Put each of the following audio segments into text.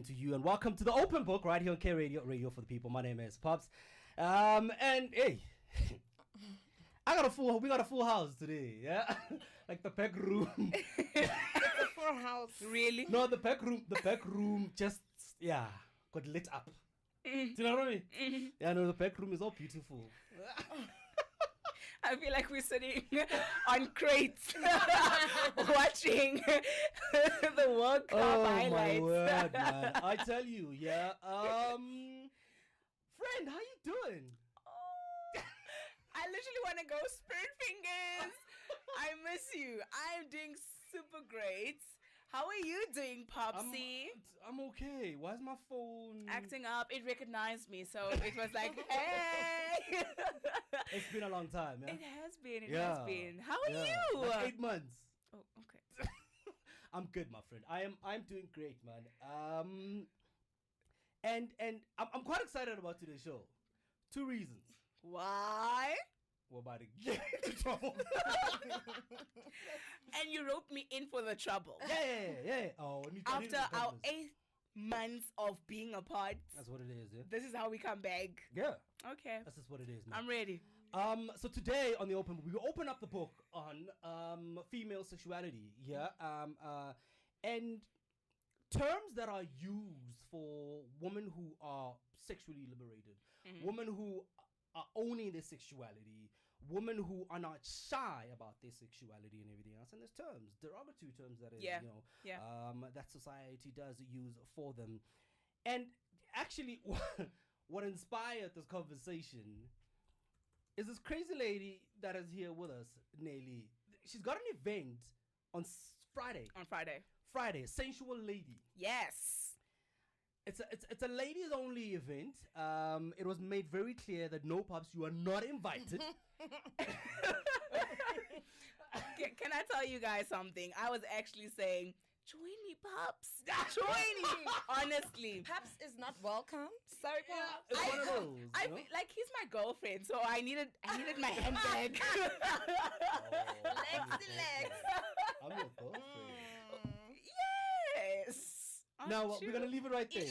to you, and welcome to the Open Book right here on K Radio, Radio for the People. My name is Pops, and hey, we got a full house today, yeah, like the back room. It's a full house. Really? No, the back room just got lit up. Do you know what I mean? Yeah, no, the back room is all beautiful. I feel like we're sitting on crates watching the World Cup highlights. My word, man. I tell you, yeah. Friend, how you doing? I literally want to go spirit fingers. I miss you. I'm doing super great. How are you doing, Popsy? I'm okay. Why is my phone Acting up. It recognized me, so it was like, hey. It's been a long time, yeah. It has been. It has been. How are you? Like 8 months. Oh, okay. I'm good, my friend. I'm doing great, man. And I'm quite excited about today's show. 2 reasons. Why? We're about to get into trouble. And you roped me in for the trouble. Yeah. Oh, After our 8 months of being apart. That's what it is, yeah. This is how we come back. Yeah. Okay. That's just what it is, man. I'm ready. So today on the Open, we open up the book on female sexuality, yeah, and terms that are used for women who are sexually liberated, women who are owning their sexuality, women who are not shy about their sexuality and everything else. And there's terms, derogatory terms that is, that society does use for them. And actually, what inspired this conversation is this crazy lady that is here with us, Nelly. She's got an event on Friday. Friday, Sensual Lady. Yes. It's a ladies only event. It was made very clear that no, Pops, you are not invited. Can I tell you guys something? I was actually saying, join me, Pops. Join me. Honestly. Pops is not welcome. Sorry, Pops. It's one of those. I feel like he's my girlfriend, so I needed my handbag. Legs. I'm your girlfriend. Yes. Now we're gonna leave it right there.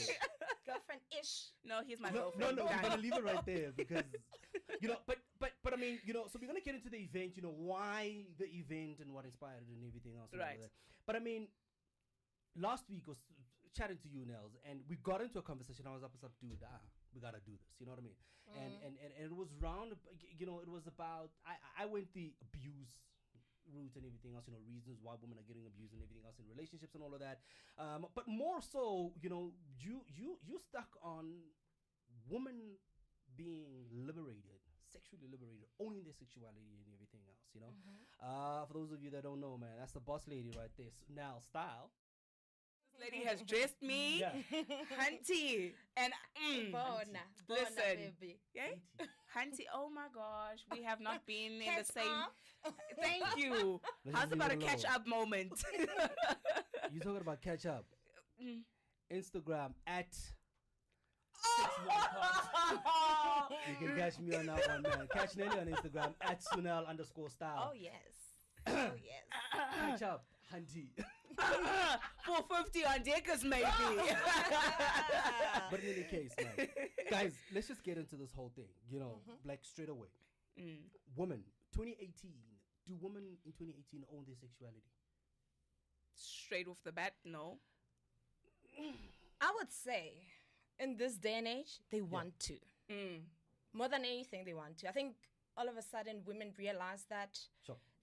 Girlfriend-ish. No, he's my No, girlfriend. we're gonna leave it right there because but I mean, so we're gonna get into the event, why the event and what inspired it and everything else. Right. And all that. But I mean, last week was chatting to you, Nels, and we got into a conversation. I was up, dude, we gotta do this. You know what I mean? And it was it was about I went the abuse route and everything else, reasons why women are getting abused and everything else in relationships and all of that. But more so, you stuck on women being liberated, sexually liberated, owning their sexuality and everything else, For those of you that don't know, man, that's the boss lady right there, now style. This lady has dressed me, hunty, and Bona, listen, baby. yeah, hunty. Oh my gosh, we have not been in the same. Thank you. How's about a catch up moment? You talking about catch up? Instagram at. You can catch me on that one, man. Catch Nelly on Instagram at Sunel_style. Oh yes. Oh yes. Catch up, hunty. 450 on Deckers, maybe. But in any case, man, guys, let's just get into this whole thing. Like straight away. Women, 2018. Do women in 2018 own their sexuality? Straight off the bat, no. I would say, in this day and age, they want to. More than anything, they want to. I think all of a sudden, women realize that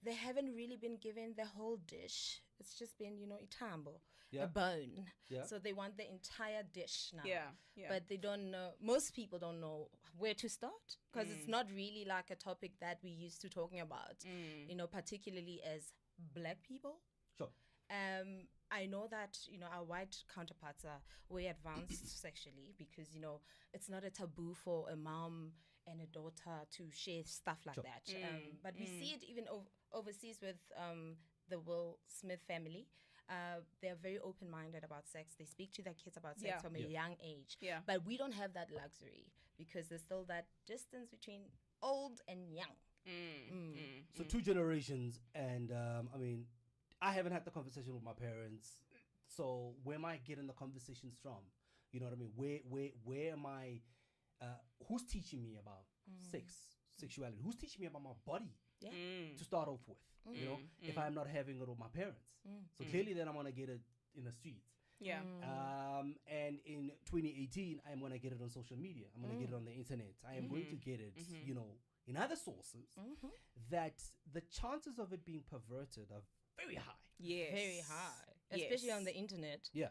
they haven't really been given the whole dish. It's just been, a tambo, a bone. Yeah. So they want the entire dish now. Yeah. But they don't know, most people don't know where to start because it's not really like a topic that we used to talking about, particularly as Black people. Sure. I know that, our white counterparts are way advanced sexually because, it's not a taboo for a mom and a daughter to share stuff like that. But we see it even overseas with the Will Smith family. They're very open-minded about sex. They speak to their kids about sex from a young age. Yeah. But we don't have that luxury because there's still that distance between old and young. So 2 generations, and I haven't had the conversation with my parents. So where am I getting the conversations from? You know what I mean? Where am I? Who's teaching me about sexuality? Who's teaching me about my body to start off with? You know, if I'm not having it with my parents, so clearly then I'm gonna get it in the streets. Yeah. And in 2018, I'm gonna get it on social media. I'm gonna get it on the internet. I am going to get it, you know, in other sources. That the chances of it being perverted are very high. Yes. Very high, especially on the internet. Yeah.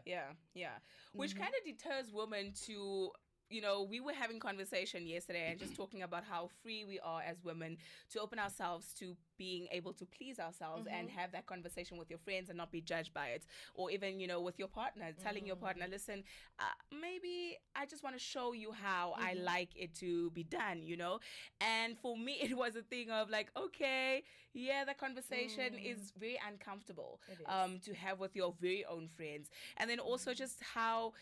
Which kind of deters women to, you know, we were having conversation yesterday and just talking about how free we are as women to open ourselves to being able to please ourselves and have that conversation with your friends and not be judged by it, or even, you know, with your partner, telling your partner, listen, maybe I just want to show you how I like it to be done, you know. And for me, it was a thing of like, okay, yeah, the conversation is very uncomfortable to have with your very own friends. And then also just how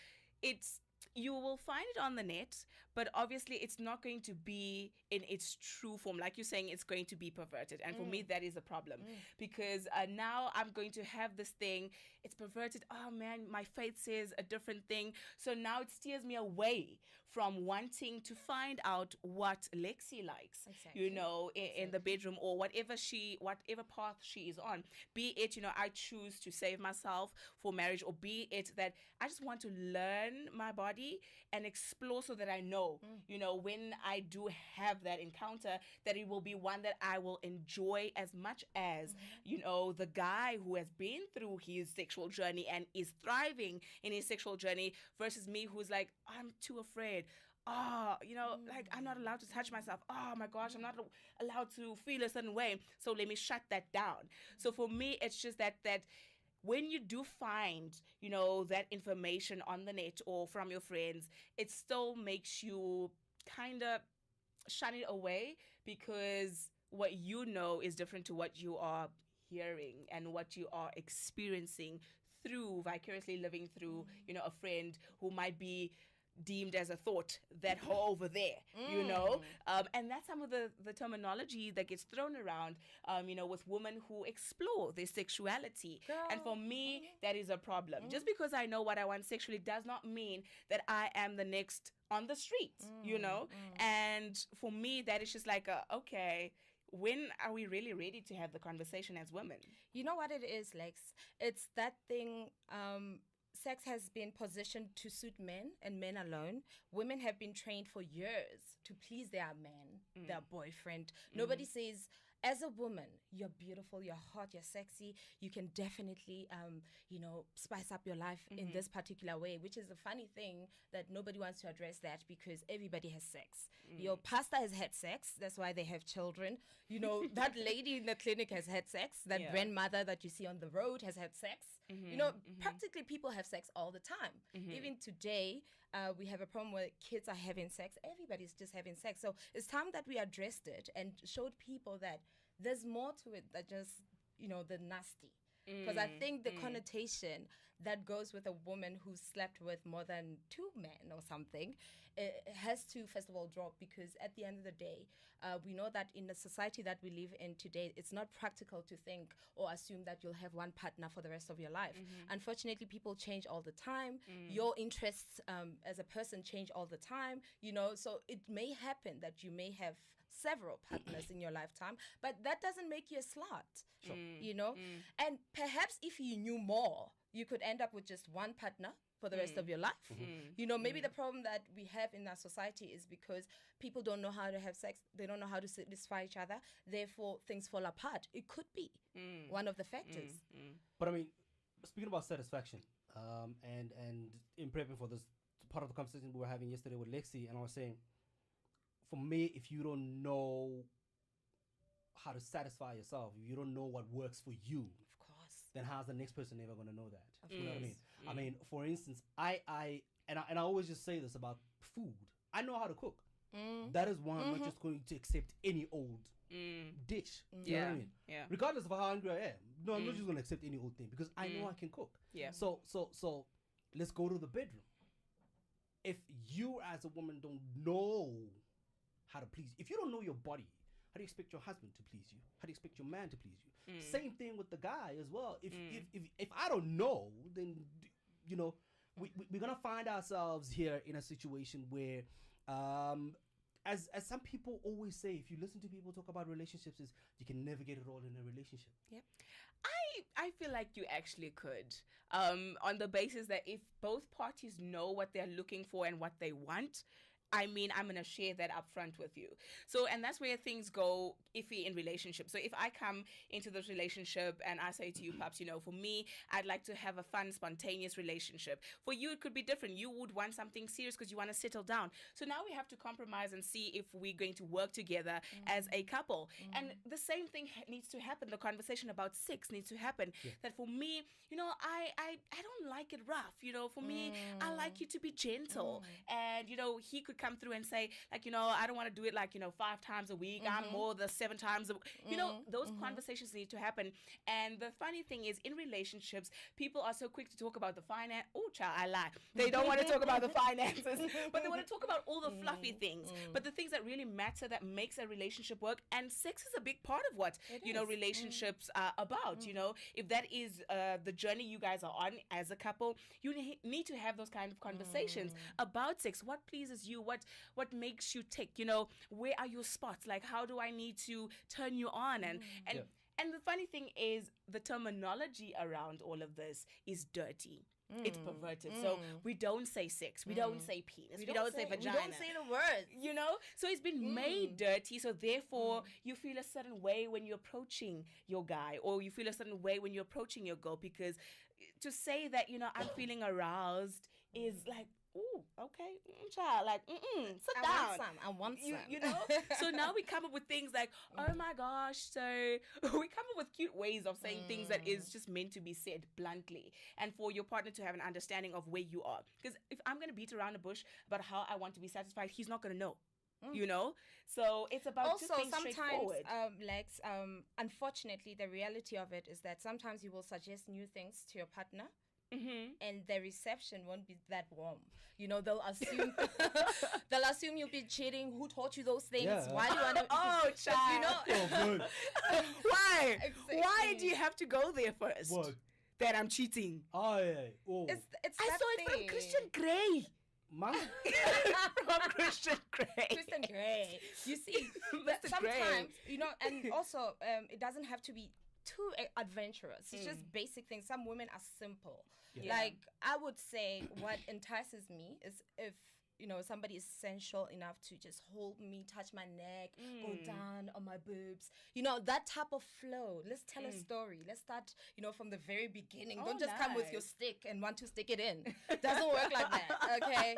it's, you will find it on the net, but obviously it's not going to be in its true form. Like you're saying, it's going to be perverted. And for me, that is a problem because now I'm going to have this thing. It's perverted. Oh man, my faith says a different thing. So now it steers me away from wanting to find out what Lexi likes, you know, in the bedroom, or whatever path she is on. Be it, you know, I choose to save myself for marriage, or be it that I just want to learn my body and explore so that I know, you know, when I do have that encounter, that it will be one that I will enjoy as much as, you know, the guy who has been through his sexual journey and is thriving in his sexual journey, versus me who's like, I'm too afraid. You know, like I'm not allowed to touch myself. Oh my gosh, I'm not allowed to feel a certain way. So let me shut that down. So for me, it's just that when you do find, you know, that information on the net or from your friends, it still makes you kind of shun it away, because what you know is different to what you are hearing and what you are experiencing through vicariously living through, you know, a friend who might be deemed as a thought that over there, you know, and that's some of the terminology that gets thrown around, you know, with women who explore their sexuality. And for me, that is a problem. Just because I know what I want sexually does not mean that I am the next on the street, you know. And for me, that is just like, okay, when are we really ready to have the conversation as women? You know what it is, Lex? It's that thing. Sex has been positioned to suit men and men alone. Women have been trained for years to please their man, their boyfriend. Nobody says, as a woman, you're beautiful, you're hot, you're sexy. You can definitely, you know, spice up your life in this particular way, which is a funny thing that nobody wants to address that, because everybody has sex. Your pastor has had sex. That's why they have children. You know, that lady in the clinic has had sex. That grandmother that you see on the road has had sex. You know, practically people have sex all the time. Even today, we have a problem where kids are having sex. Everybody's just having sex. So it's time that we addressed it and showed people that there's more to it than just, you know, the nasty. Because I think the connotation that goes with a woman who slept with more than 2 men or something, it has to, first of all, drop, because at the end of the day, we know that in the society that we live in today, it's not practical to think or assume that you'll have one partner for the rest of your life. Unfortunately, people change all the time. Your interests as a person change all the time, you know, so it may happen that you may have several partners in your lifetime, but that doesn't make you a slut, you know. And perhaps if you knew more, you could end up with just one partner for the rest of your life. You know, maybe the problem that we have in our society is because people don't know how to have sex. They don't know how to satisfy each other. Therefore, things fall apart. It could be one of the factors. But I mean, speaking about satisfaction, and in prepping for this part of the conversation we were having yesterday with Lexi, and I was saying, for me, if you don't know how to satisfy yourself, if you don't know what works for you, Of course. then how's the next person ever going to know that? Of You know what I course. mean? I mean, for instance, I always just say this about food. I know how to cook. That is why I'm not just going to accept any old dish. You know what I mean? Yeah. Regardless of how hungry I am. No, I'm not just going to accept any old thing, because I know I can cook. Yeah. So let's go to the bedroom. If you as a woman don't know how to please, if you don't know your body, how do you expect your husband to please you? How do you expect your man to please you? Same thing with the guy as well. If I don't know, then, you know, we're gonna find ourselves here in a situation where, as some people always say, if you listen to people talk about relationships, is you can never get it all in a relationship. Yep. I feel like you actually could, on the basis that if both parties know what they're looking for and what they want, I mean, I'm going to share that up front with you. So, and that's where things go iffy in relationships. So if I come into this relationship and I say to you, Paps, you know, for me, I'd like to have a fun, spontaneous relationship. For you, it could be different. You would want something serious because you want to settle down. So now we have to compromise and see if we're going to work together as a couple. And the same thing needs to happen. The conversation about sex needs to happen. That for me, you know, I don't like it rough. You know, for me, I like you to be gentle. And, you know, he could come through and say, like, you know, I don't want to do it like, you know, 5 times a week. I'm more the 7 times a week. You know, those conversations need to happen. And the funny thing is, in relationships, people are so quick to talk about the finance. Oh, child, I lie. They don't want to talk about the finances, but they want to talk about all the fluffy things. But the things that really matter, that makes a relationship work, and sex is a big part of what, you know, relationships are about. You know, if that is the journey you guys are on as a couple, you need to have those kind of conversations about sex. What pleases you? What makes you tick? You know, where are your spots? Like, how do I need to turn you on? And the funny thing is, the terminology around all of this is dirty. It's perverted. So we don't say sex. We don't say penis. We don't say vagina. We don't say the words. You know? So it's been made dirty. So therefore, you feel a certain way when you're approaching your guy, or you feel a certain way when you're approaching your girl, because to say that, you know, I'm feeling aroused is like, ooh, okay, child, like, sit down. I want some. You know? So now we come up with things like, oh my gosh, so we come up with cute ways of saying things that is just meant to be said bluntly, and for your partner to have an understanding of where you are. Because if I'm going to beat around the bush about how I want to be satisfied, he's not going to know. You know, so it's about also just being sometimes, straightforward. Lex, unfortunately, the reality of it is that sometimes you will suggest new things to your partner. And the reception won't be that warm. You know, they'll assume you'll be cheating. Who taught you those things? Yeah. Why do you want to? Oh, child. You know, Why? Exactly. Why do you have to go there first? What? That I'm cheating. Oh, yeah. Oh. it's I that saw it from thing. Christian Grey. Man. From Christian Grey. Christian Grey. You see, Mr. sometimes, Grey. you know, and also it doesn't have to be too adventurous. It's just basic things. Some women are simple. Yeah. Like, I would say what entices me is if, you know, somebody is sensual enough to just hold me, touch my neck, go down on my boobs. You know, that type of flow. Let's tell a story. Let's start, you know, from the very beginning. Oh, Don't just come with your nice. stick and want to stick it in. Doesn't work like that, okay?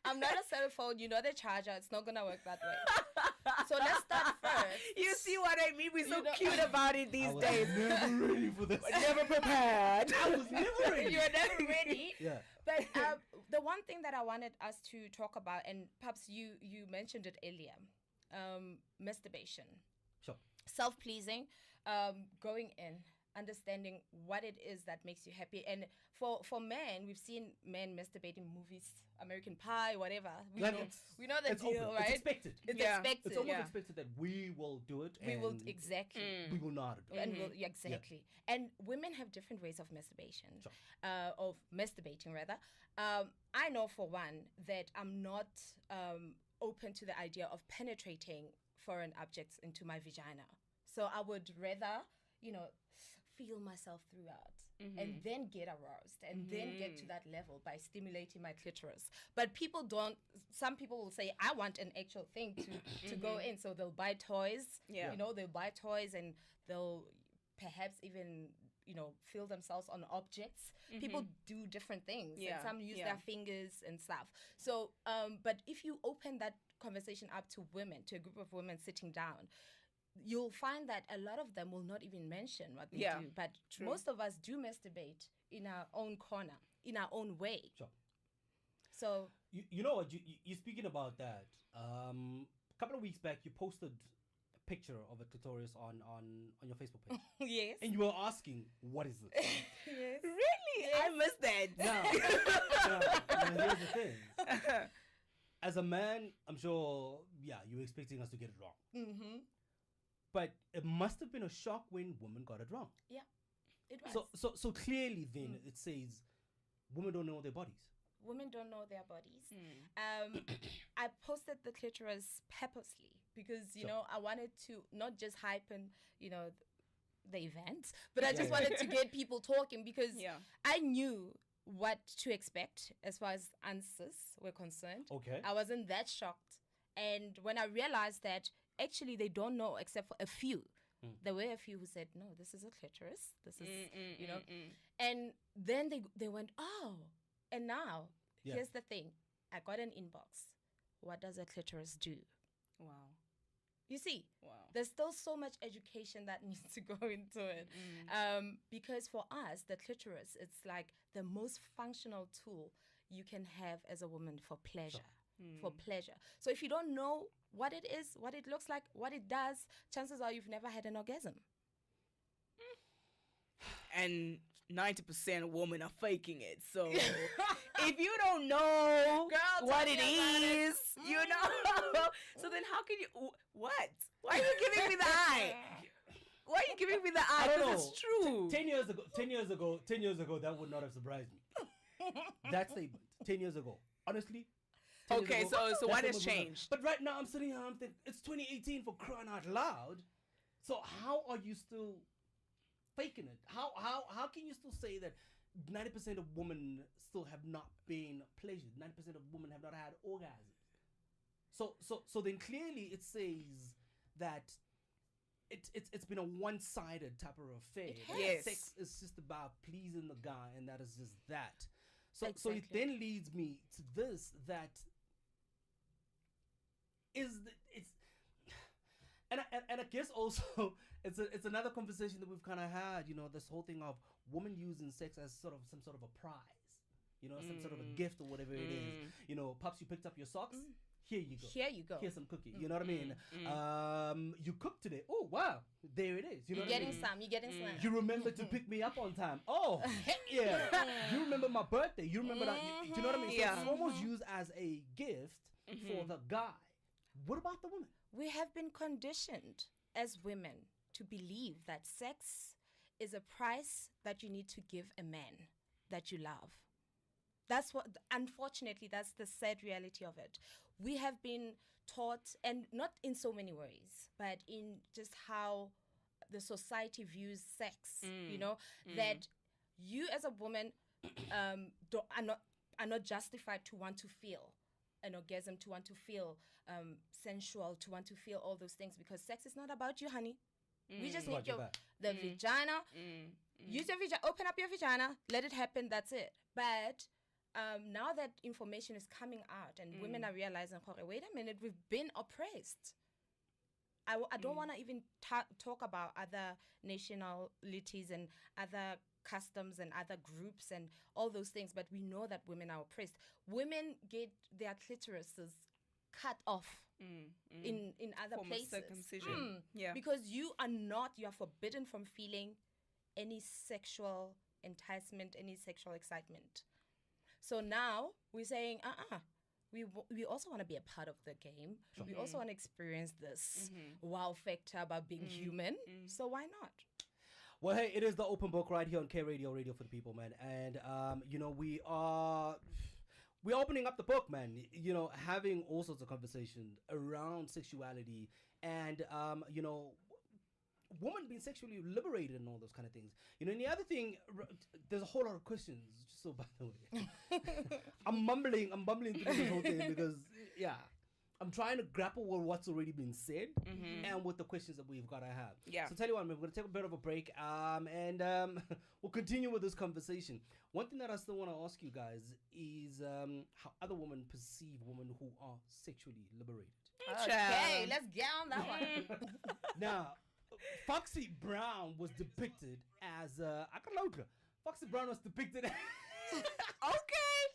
I'm not a cell phone. You know the charger. It's not going to work that way. So let's start first. You see what I mean? We're so You know- cute about it these I was days. never ready for this. Never prepared. I was never ready. You're never ready. Yeah. But the one thing that I wanted us to talk about, and perhaps you mentioned it earlier, masturbation. Sure. Self-pleasing, going in, understanding what it is that makes you happy. And for men, we've seen men masturbating movies, American Pie, whatever. We Like, know the It's deal, open. right? It's expected. It's Yeah. expected. It's almost Yeah. expected that we will do it. We will and exactly. we will not do it. And yeah, exactly. And women have different ways of masturbation, Sure. of masturbating rather. I know for one that I'm not open to the idea of penetrating foreign objects into my vagina. So I would rather, you know, feel myself throughout and then get aroused and then get to that level by stimulating my clitoris. But people don't, some people will say, I want an actual thing to go in. So they'll buy toys, Yeah. you know, they'll buy toys and they'll perhaps even, you know, feel themselves on objects. People do different things. Yeah, And some use yeah. their fingers and stuff. So, but if you open that conversation up to women, to a group of women sitting down, you'll find that a lot of them will not even mention what they Yeah, do. But true. most of us do masturbate in our own corner, in our own way. Sure. So, You know what? You're speaking about that. A couple of weeks back, you posted a picture of a clitoris on your Facebook page. yes. And you were asking, what is it? Yes. Really? I missed that. Now, here's the thing. As a man, I'm sure, you were expecting us to get it wrong. Mm-hmm. But it must have been a shock when women got it wrong. It was. So clearly then it says women don't know their bodies. Women don't know their bodies. I posted the clitoris purposely because, you know, I wanted to not just hype and, you know, the event, but I just wanted to get people talking because I knew what to expect as far as answers were concerned. Okay. I wasn't that shocked. And when I realized that actually they don't know except for a few, there were a few who said, no, this is a clitoris. This is, you know. And then they went, oh. And now, here's the thing. I got an inbox. What does a clitoris do? Wow. You see, Wow. there's still so much education that needs to go into it. Because for us, the clitoris, it's like the most functional tool you can have as a woman for pleasure. For pleasure. So if you don't know what it is, what it looks like, what it does, chances are you've never had an orgasm. And 90% of women are faking it. So if you don't know what it is, you know. So then how can you, what? Why are you giving me the eye? Why are you giving me the eye? I don't know. It's true. 10 years ago, that would not have surprised me. That statement, 10 years ago. Honestly. Okay, so what has changed? But right now I'm sitting here and I'm thinking, it's 2018 for crying out loud. So how are you still faking it? How can you still say that 90% of women still have not been pleasured? 90% of women have not had orgasms. So then clearly it says that it's been a one-sided type of affair. Yes. Sex is just about pleasing the guy, and that is just that. So Exactly. so it then leads me to this, that and I guess also it's another conversation that we've kind of had, you know, this whole thing of women using sex as sort of some sort of a prize, you know, some sort of a gift or whatever it is. You know, pops, you picked up your socks. Here you go. Here you go. Here's some cookie. You know what I mean? You cooked today. Oh wow, there it is. You know You're what I getting mean? some. You're getting some. You remember to pick me up on time. Oh, heck yeah. You remember my birthday. You remember that. Do you know what I mean? So it's almost used as a gift for the guy. What about the woman? We have been conditioned as women to believe that sex is a price that you need to give a man that you love. That's what, unfortunately, that's the sad reality of it. We have been taught, and not in so many ways, but in just how the society views sex, you know, that you as a woman are not justified to want to feel an orgasm, to want to feel sensual, to want to feel all those things, because sex is not about you, honey. We just need the vagina. Use your vagina, open up your vagina, let it happen, that's it. But now that information is coming out and women are realizing, okay, wait a minute, we've been oppressed. I don't want to even talk about other nationalities and other customs and other groups and all those things, but we know that women are oppressed. Women get their clitorises cut off in other Form of places. circumcision. Because you are forbidden from feeling any sexual enticement, any sexual excitement. So now we're saying, we also want to be a part of the game. Sure. We also want to experience this wow factor about being human. So why not? Well, hey, it is the open book right here on K Radio for the people, man. And, you know, we're opening up the book, man, you know, having all sorts of conversations around sexuality and, you know, women being sexually liberated and all those kind of things. You know, and the other thing, there's a whole lot of questions. So, by the way, I'm mumbling through this whole thing because, I'm trying to grapple with what's already been said and with the questions that we've got to have. Yeah. So tell you what, man, we're going to take a bit of a break and we'll continue with this conversation. One thing that I still want to ask you guys is how other women perceive women who are sexually liberated. Okay, let's get on that one. Now, Foxy Brown was depicted as Foxy Brown was depicted as Okay.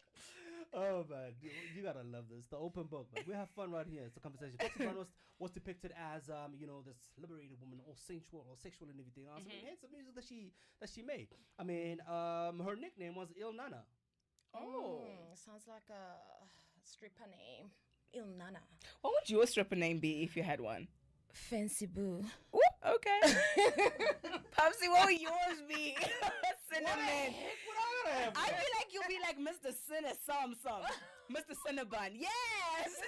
Oh man, you gotta love this. The open book, man. We have fun right here. It's a conversation. Foxy Brown was depicted as you know, this liberated woman, all sensual or sexual and everything else. I mean, it's the music that she made. I mean, her nickname was Il Nana. Sounds like a stripper name. Il Nana. What would your stripper name be if you had one? Fancy boo. Ooh, okay. Popsy, what would yours be? Cinnamon. I feel like you'll be like Mr. Cinna some. Mr. Cinnabon. Yes.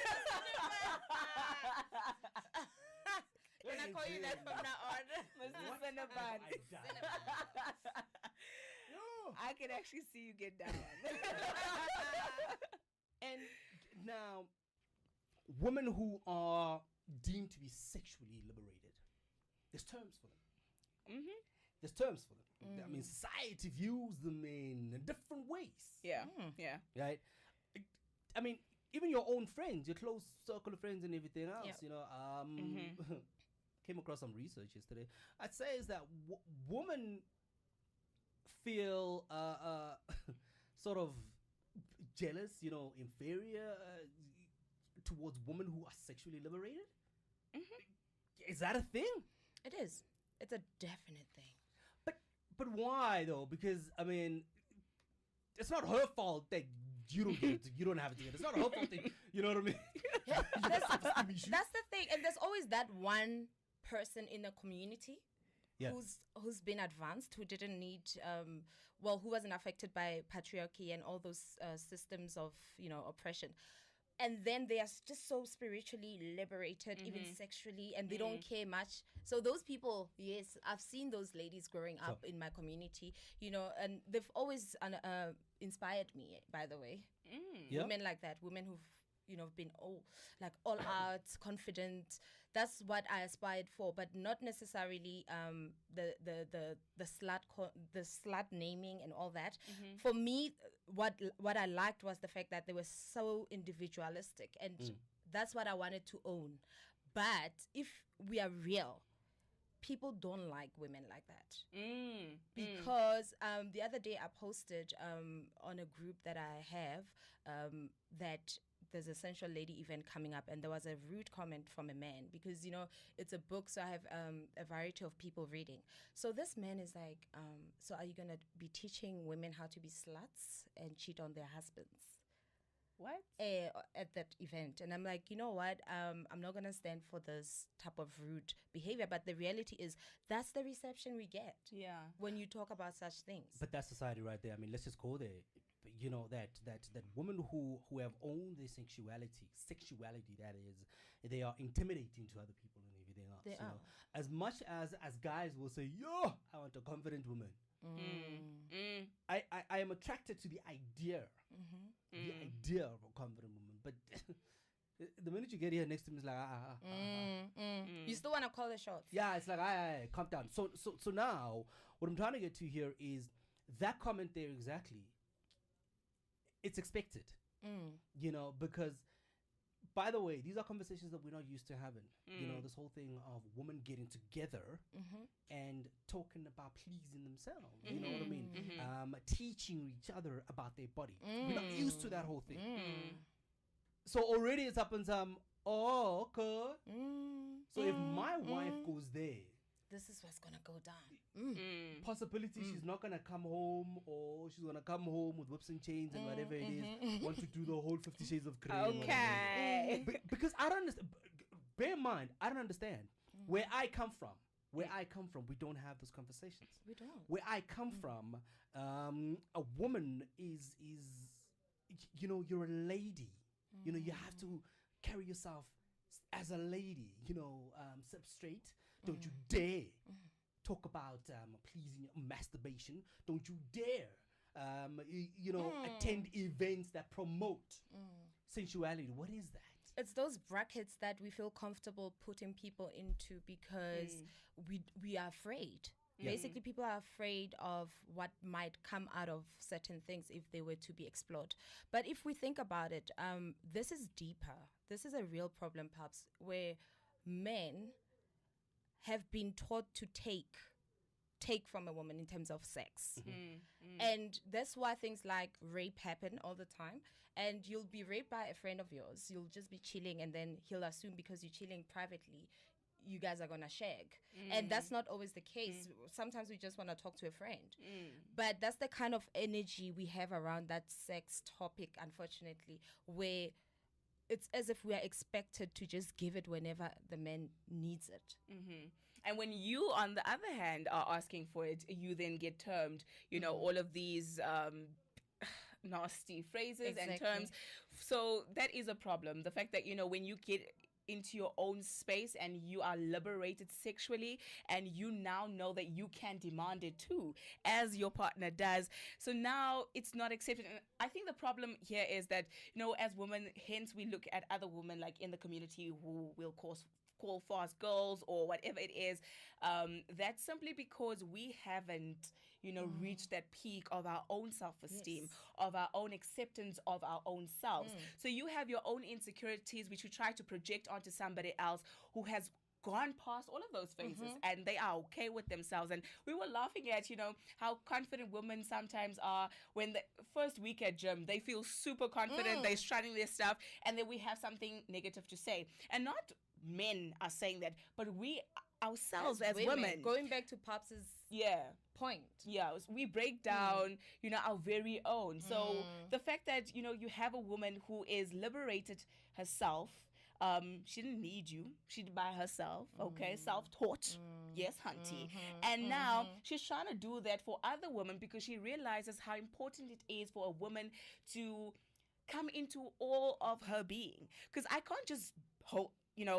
Can I call you that from now on? Mr. Cinnabon. I can actually see you get down. And now, women who are deemed to be sexually liberated, there's terms for them. Mm-hmm. There's terms for them. I mean, society views them in different ways. Yeah. Yeah. Right? I mean, even your own friends, your close circle of friends and everything else, Yep. you know, came across some research yesterday. I'd say is that women feel sort of jealous, you know, inferior towards women who are sexually liberated. Is that a thing? It is. It's a definite thing. But why though? Because I mean, it's not her fault that you don't get it. You don't have it together. It's not her fault that, you know what I mean? Yeah, that's the thing, and there's always that one person in the community Yeah. who's been advanced, who didn't need who wasn't affected by patriarchy and all those systems of, you know, oppression. And then they are just so spiritually liberated, even sexually, and they don't care much. So those people, yes, I've seen those ladies growing up in my community, you know, and they've always inspired me, by the way. Yeah. Women like that, women who've, you know, been all out, confident. That's what I aspired for, but not necessarily the slut naming and all that. For me, what I liked was the fact that they were so individualistic, and that's what I wanted to own. But if we are real, people don't like women like that. Because the other day I posted on a group that I have that there's a sensual lady event coming up, and there was a rude comment from a man, because, you know, it's a book, so I have a variety of people reading. So this man is like, so are you going to be teaching women how to be sluts and cheat on their husbands? What? At that event. And I'm like, you know what? I'm not going to stand for this type of rude behavior. But the reality is that's the reception we get. Yeah. When you talk about such things. But that's society right there. I mean, let's just go there. You know, that women who have owned their sexuality, that is, they are intimidating to other people and everything else. They are. Know? As much as guys will say, yo, I want a confident woman. I am attracted to the idea. The idea of a confident woman. But the minute you get here next to me, it's like, You still want to call the shots? Yeah, it's like, calm down. So now, what I'm trying to get to here is that comment there exactly. It's expected, you know, because, by the way, these are conversations that we're not used to having. You know, this whole thing of women getting together and talking about pleasing themselves. You know what I mean? Teaching each other about their body. We're not used to that whole thing. So already it's up and oh, okay. So if my wife goes there, this is what's gonna go down. Possibility she's not gonna come home, or she's gonna come home with whips and chains and whatever it is. Want to do the whole 50 Shades of Grey. Okay. Because I don't understand. Bear in mind, I don't understand where I come from. Where I come from, we don't have those conversations. We don't. Where I come from, a woman is you know, you're a lady. You know, you have to carry yourself as a lady. You know, sit straight. Don't you dare talk about pleasing, masturbation. Don't you dare, you know, attend events that promote sensuality. What is that? It's those brackets that we feel comfortable putting people into because we are afraid. Yeah. Basically, people are afraid of what might come out of certain things if they were to be explored. But if we think about it, this is deeper. This is a real problem, perhaps, where men have been taught to take from a woman in terms of sex. And that's why things like rape happen all the time. And you'll be raped by a friend of yours. You'll just be chilling, and then he'll assume because you're chilling privately, you guys are gonna shag. And that's not always the case. Sometimes we just want to talk to a friend. But that's the kind of energy we have around that sex topic, unfortunately, where it's as if we are expected to just give it whenever the man needs it. And when you, on the other hand, are asking for it, you then get termed, all of these nasty phrases and Exactly. terms. So that is a problem. The fact that, when you get into your own space and you are liberated sexually and you now know that you can demand it too, as your partner does. So now it's not accepted. And I think the problem here is that, as women, hence we look at other women like in the community who will call fast girls or whatever it is. That's simply because we haven't, reached that peak of our own self-esteem, Yes. of our own acceptance of our own selves. So you have your own insecurities, which you try to project onto somebody else who has gone past all of those phases and they are okay with themselves. And we were laughing at, how confident women sometimes are when the first week at gym, they feel super confident, they're strutting their stuff, and then we have something negative to say. And not men are saying that, but we ourselves as women. Going back to Pops's point. Yeah, we break down, our very own. So the fact that, you have a woman who is liberated herself, she didn't need you. She did by herself, okay? Self-taught. Yes, hunty. And now she's trying to do that for other women because she realizes how important it is for a woman to come into all of her being. Because I can't just,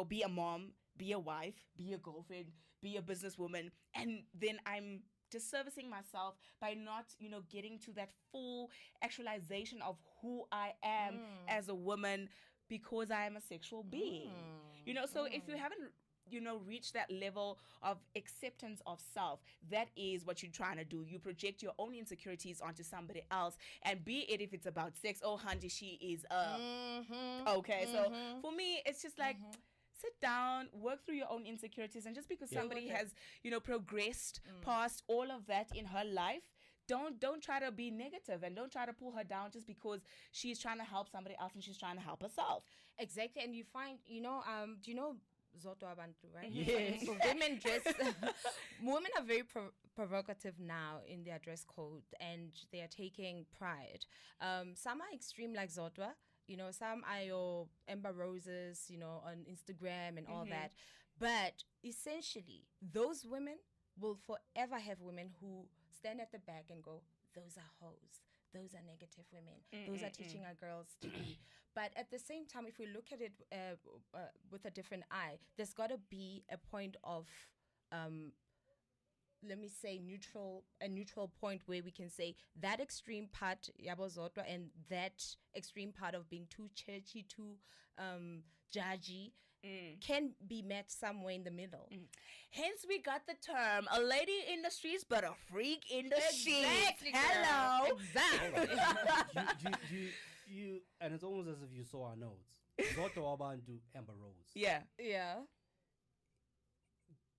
be a mom, be a wife, be a girlfriend, be a businesswoman, and then I'm disservicing myself by not, getting to that full actualization of who I am as a woman because I am a sexual being. So if you haven't, reached that level of acceptance of self, that is what you're trying to do. You project your own insecurities onto somebody else, and be it if it's about sex, oh, honey, she is okay. So for me, it's just like, sit down, work through your own insecurities, and just because somebody has, progressed past all of that in her life, don't try to be negative and don't try to pull her down just because she's trying to help somebody else and she's trying to help herself. Exactly. And you find, do you know Zoto Abantu, right? Yes. So women are very provocative now in their dress code, and they are taking pride. Some are extreme like Zotwa. Some are your Amber Roses, on Instagram and all that. But essentially, those women will forever have women who stand at the back and go, those are hoes. Those are negative women. Those are teaching our girls to be. But at the same time, if we look at it with a different eye, there's got to be a point of, let me say, a neutral point where we can say that extreme part, Yabo Zotwa, and that extreme part of being too churchy, too judgy, can be met somewhere in the middle. Hence, we got the term, a lady in the streets, but a freak in the sheets. Exactly, Hello. Exactly. You, and it's almost as if you saw our notes. Zoto Abantu, Amber Rose. Yeah.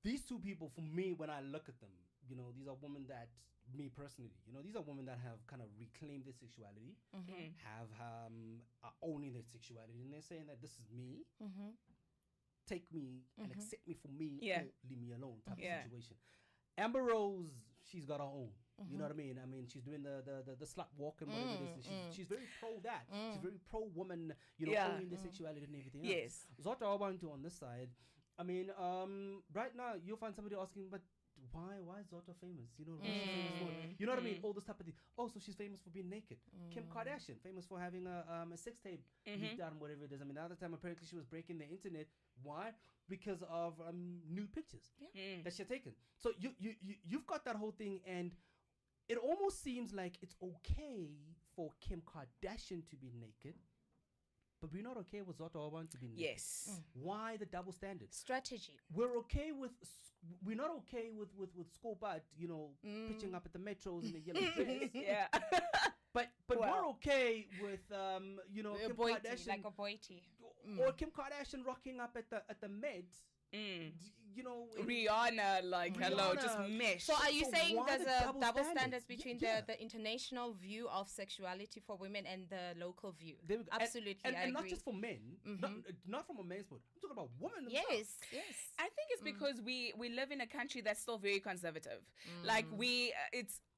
These two people, for me, when I look at them, these are women that, me personally, these are women that have kind of reclaimed their sexuality, are owning their sexuality, and they're saying that this is me. Take me and accept me for me, or leave me alone type of situation. Amber Rose, she's got her own. You know what I mean? I mean, she's doing the slut walk and whatever it is. She's very pro that. She's very pro woman, owning their sexuality and everything else. Zota Abantu on this side, I mean, right now you'll find somebody asking, but why is Zota famous? What's she famous for? You know what I mean? All this type of thing. Oh, so she's famous for being naked. Kim Kardashian, famous for having a sex tape leaked out and whatever it is. I mean, the other time apparently she was breaking the internet. Why? Because of nude pictures that she's taken. So you've got that whole thing, and it almost seems like it's okay for Kim Kardashian to be naked, but we're not okay with Zota Abantu to be naked. Yes. Why the double standard? Strategy. We're not okay with Scopat, pitching up at the metros in the yellow dress. But we're okay with Kim Kardashian, like a boity. or Kim Kardashian rocking up at the Met. Rihanna, hello, just mesh. So are you saying why there's the a double standards standards? between Yeah. the international view of sexuality for women and the local view? There we go. Absolutely, and I not agree. just for men, not from a man's point. I'm talking about women themselves. Yes. I think it's because we live in a country that's still very conservative. Like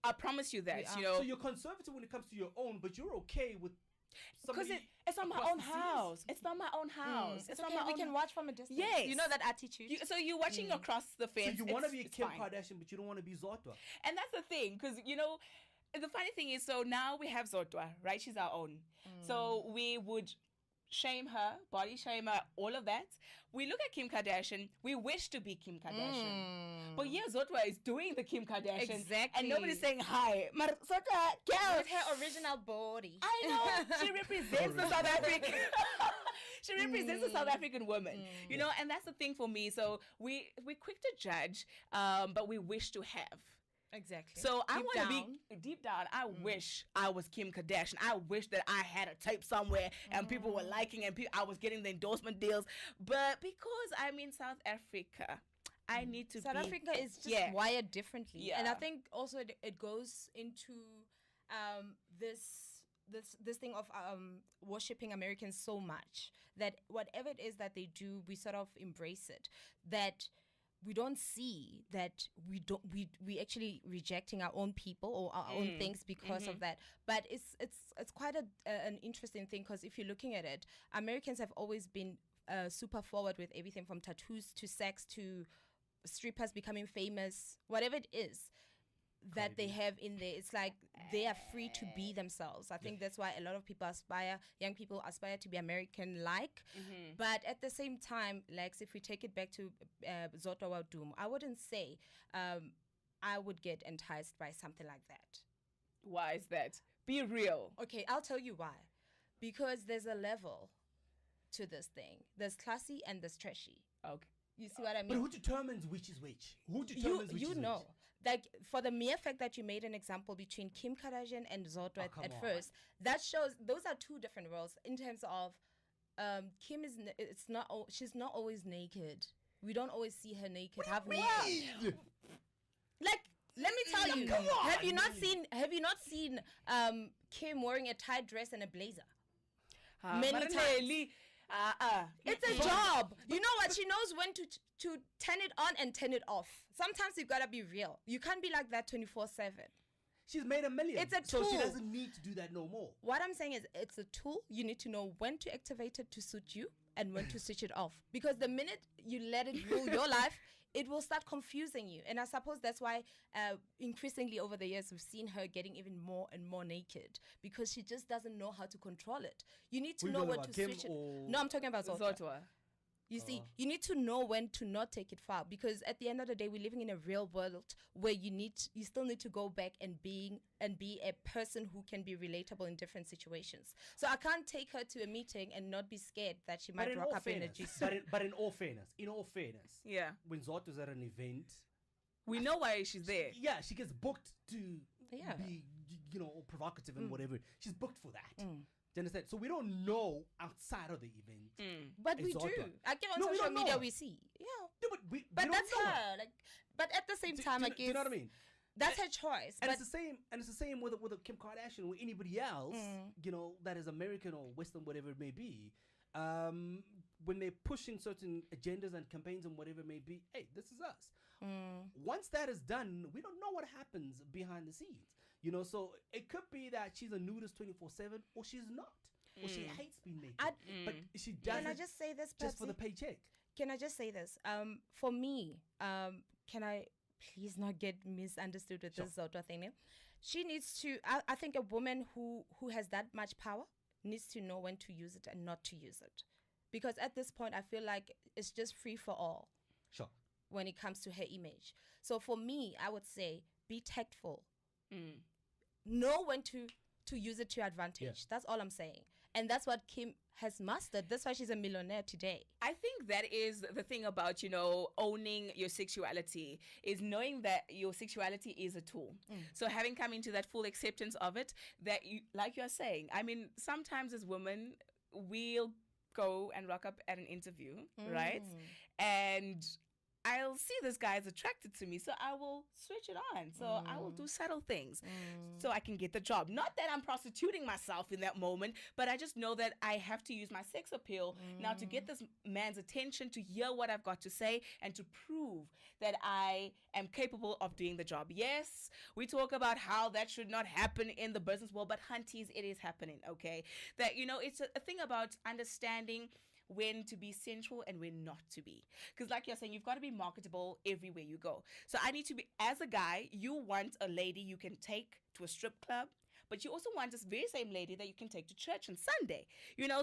I promise you that, So you're conservative when it comes to your own, but you're okay with Because somebody it's not my across own the seas. house. It's not my own house. It's not okay. my We own can watch from a distance. Yes. You know that attitude. So you're watching across the So fence. you want to be a it's Kim fine. Kardashian, but you don't want to be Zotwa. And that's the thing, because, you know, the funny thing is, so now we have Zotwa, right? She's our own. So we would shame her, body shame her, all of that. We look at Kim Kardashian, we wish to be Kim Kardashian. But yeah, Zotwa is doing the Kim Kardashian. Exactly. And nobody's saying hi. Mar Zotwa, girl. With her original body. I know. She represents the South African. She represents the South African woman, you know, and that's the thing for me. So we're quick to judge, but we wish to have. Exactly. So I Deep want to down. be deep down. I wish I was Kim Kardashian. I wish that I had a tape somewhere and people were liking and I was getting the endorsement deals. But because I'm in South Africa, I need to South be. Africa is just wired differently, and I Yeah. think also it goes into this thing of worshipping Americans so much that whatever it is that they do, we sort of embrace it. That we don't see that we actually rejecting our own people or our own things because of that. But it's quite an interesting thing, because if you're looking at it, Americans have always been super forward with everything from tattoos to sex to strippers becoming famous, whatever it is that they have in there. It's like they are free to be themselves. I think that's why a lot of people young people aspire to be American-like. But at the same time, Lex, if we take it back to Zotwa wa Doom, I wouldn't say I would get enticed by something like that. Why is that? Be real. Okay, I'll tell you why. Because there's a level to this thing. There's classy and there's trashy. Okay. You see what I mean? But who determines which is which? Who determines which you is know, which? like for the mere fact that you made an example between Kim Kardashian and Zotwa come at on. first, that shows those are two different worlds in terms of Kim is she's not always naked. We don't always see her naked. Like, let me tell you, Come on. have you not seen Kim wearing a tight dress and a blazer? Many times. It's a job. You know what? She knows when to turn it on and turn it off. Sometimes you gotta be real. You can't be like that 24/7. She's made a million. It's a So she tool. doesn't need to do that no more. What I'm saying is, it's a tool. You need to know when to activate it to suit you and when to switch it off. Because the minute you let it rule your life, it will start confusing you. And I suppose that's why increasingly over the years, we've seen her getting even more and more naked, because she just doesn't know how to control it. You need to Who you know talking when about, to Kim switch it. or- No, I'm talking about Zotwa. Zotwa. You see, you need to know when to not take it far, because at the end of the day, we're living in a real world where you still need to go back and be a person who can be relatable in different situations. So I can't take her to a meeting and not be scared that she might rock up in a G suit. but in all fairness, Yeah. when Zot was at an event, We know why she's there. yeah, she gets booked to Yeah. be, all provocative and whatever. She's booked for that. Do you understand? So we don't know outside of the event. But we Zotwa. do. I get on No, we social don't know media, her. we see. Yeah. No, we But don't that's know her. Like, but at the same time, do I you guess know what I mean? that's her choice. And But it's the same with a Kim Kardashian or anybody else, that is American or Western, whatever it may be. When they're pushing certain agendas and campaigns and whatever it may be, hey, this is us. Once that is done, we don't know what happens behind the scenes. So it could be that she's a nudist 24/7, or she's not, or she hates being naked, but she does can I it just say this, just for the Pepsi? paycheck. Can I just say this? For me, can I please not get misunderstood with this Zotwa thing? She needs to. I think a woman who has that much power needs to know when to use it and not to use it, because at this point, I feel like it's just free for all. Sure. When it comes to her image. So for me, I would say be tactful. Know when to use it to your advantage. Yeah. That's all I'm saying. And that's what Kim has mastered. That's why she's a millionaire today. I think that is the thing about, owning your sexuality, is knowing that your sexuality is a tool. So having come into that full acceptance of it, that you, like you're saying, I mean, sometimes as women, we'll go and rock up at an interview, right? And I'll see this guy is attracted to me, so I will switch it on. So I will do subtle things so I can get the job. Not that I'm prostituting myself in that moment, but I just know that I have to use my sex appeal now to get this man's attention, to hear what I've got to say, and to prove that I am capable of doing the job. Yes, we talk about how that should not happen in the business world, but hunties, it is happening, okay? That, it's a thing about understanding when to be sensual and when not to be. Because like you're saying, you've got to be marketable everywhere you go. So I need to be, as a guy, you want a lady you can take to a strip club, but you also want this very same lady that you can take to church on Sunday.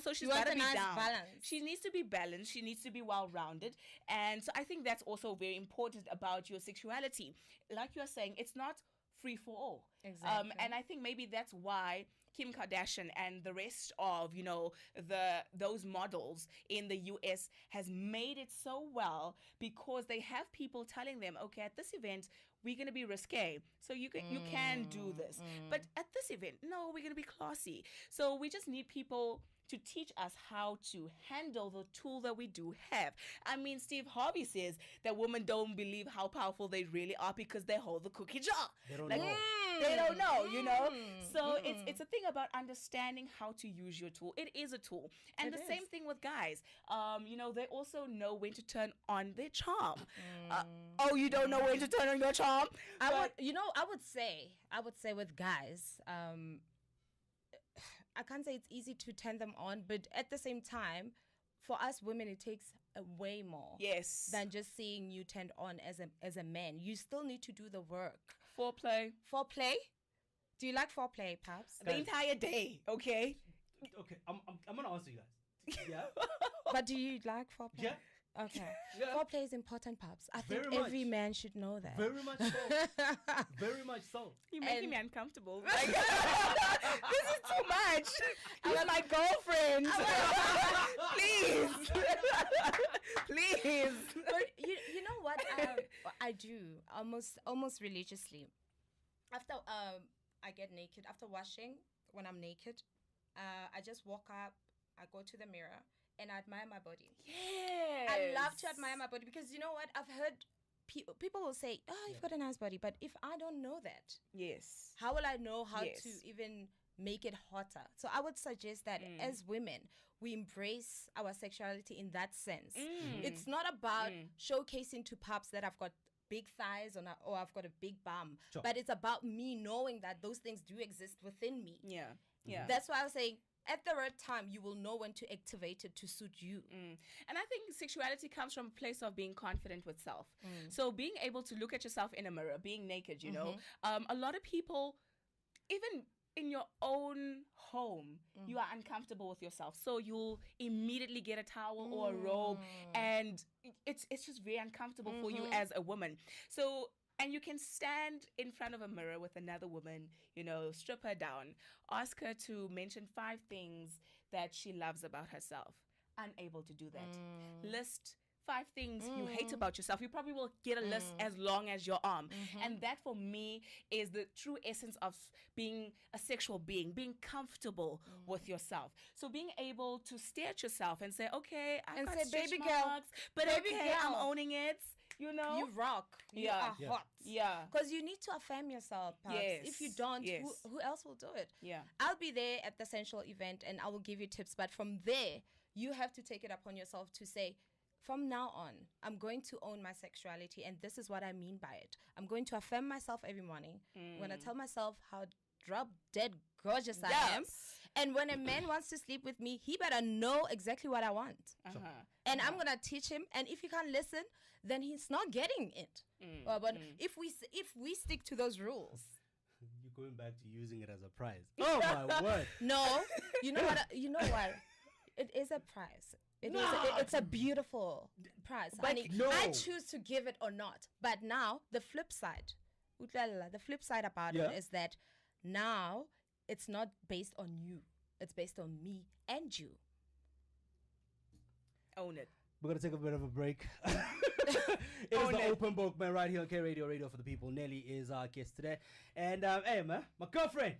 So she's got to be nice down. balance. She needs to be balanced. She needs to be well-rounded. And so I think that's also very important about your sexuality. Like you're saying, it's not free for all. Exactly. And I think maybe that's why Kim Kardashian and the rest of, those models in the US has made it so well, because they have people telling them, okay, at this event, we're going to be risque. So you can do this. But at this event, no, we're going to be classy. So we just need people to teach us how to handle the tool that we do have. I mean, Steve Harvey says that women don't believe how powerful they really are because they hold the cookie jar. They don't know. They don't know, So it's a thing about understanding how to use your tool. It is a tool. And the same thing with guys. They also know when to turn on their charm. You don't know when to turn on your charm? I would say with guys, I can't say it's easy to turn them on, but at the same time, for us women, it takes way more than just seeing you turned on as a man. You still need to do the work. Foreplay. Do you like foreplay, Paps? The entire day, okay? Okay, I'm gonna answer you guys. Yeah. But do you like foreplay? Yeah. Okay. Yeah. Foreplay is important, Paps. I think Very much. every man should know that. Very much so. Very much so. You're making me uncomfortable. Like, this is too much. You're my girlfriend. Please. Please. But you know what? I do almost religiously. After I get naked, after washing, when I'm naked, I just walk up, I go to the mirror, and I admire my body. Yes. I love to admire my body, because you know what? I've heard people will say, "Oh, you've got a nice body," but if I don't know that, how will I know how to even make it hotter? So I would suggest that as women, we embrace our sexuality in that sense. It's not about showcasing to Paps that I've got big thighs or I've got a big bum, but it's about me knowing that those things do exist within me. Yeah. That's why I was saying, at the right time, you will know when to activate it to suit you. And I think sexuality comes from a place of being confident with self. So being able to look at yourself in a mirror, being naked, a lot of people, even in your own home, you are uncomfortable with yourself. So you'll immediately get a towel or a robe, and it's just very uncomfortable for you as a woman. So, and you can stand in front of a mirror with another woman, strip her down, ask her to mention 5 things that she loves about herself. Unable to do that. List 5 things you hate about yourself. You probably will get a list as long as your arm. And that, for me, is the true essence of being a sexual being, being comfortable with yourself. So being able to stare at yourself and say, okay, I got stretch baby marks, girl, but baby okay, girl. I'm owning it. You rock. You are hot. Yeah. Because you need to affirm yourself, Paps. Yes. If you don't, Yes. who else will do it? Yeah. I'll be there at the sensual event and I will give you tips. But from there, you have to take it upon yourself to say, from now on, I'm going to own my sexuality, and this is what I mean by it. I'm going to affirm myself every morning when I tell myself how drop dead gorgeous I am. And when a man wants to sleep with me, he better know exactly what I want. And I'm going to teach him. And if he can't listen, then he's not getting it. But if we stick to those rules. You're going back to using it as a prize. Oh, my word. No. You know what? It is a prize. It's a beautiful prize. But honey. no. I choose to give it or not. But now, the flip side about it is that now it's not based on you. It's based on me and you. Own it. We're going to take a bit of a break. It is the open book, man, right here on K Radio for the people. Nelly is our guest today. And, hey, man, my girlfriend.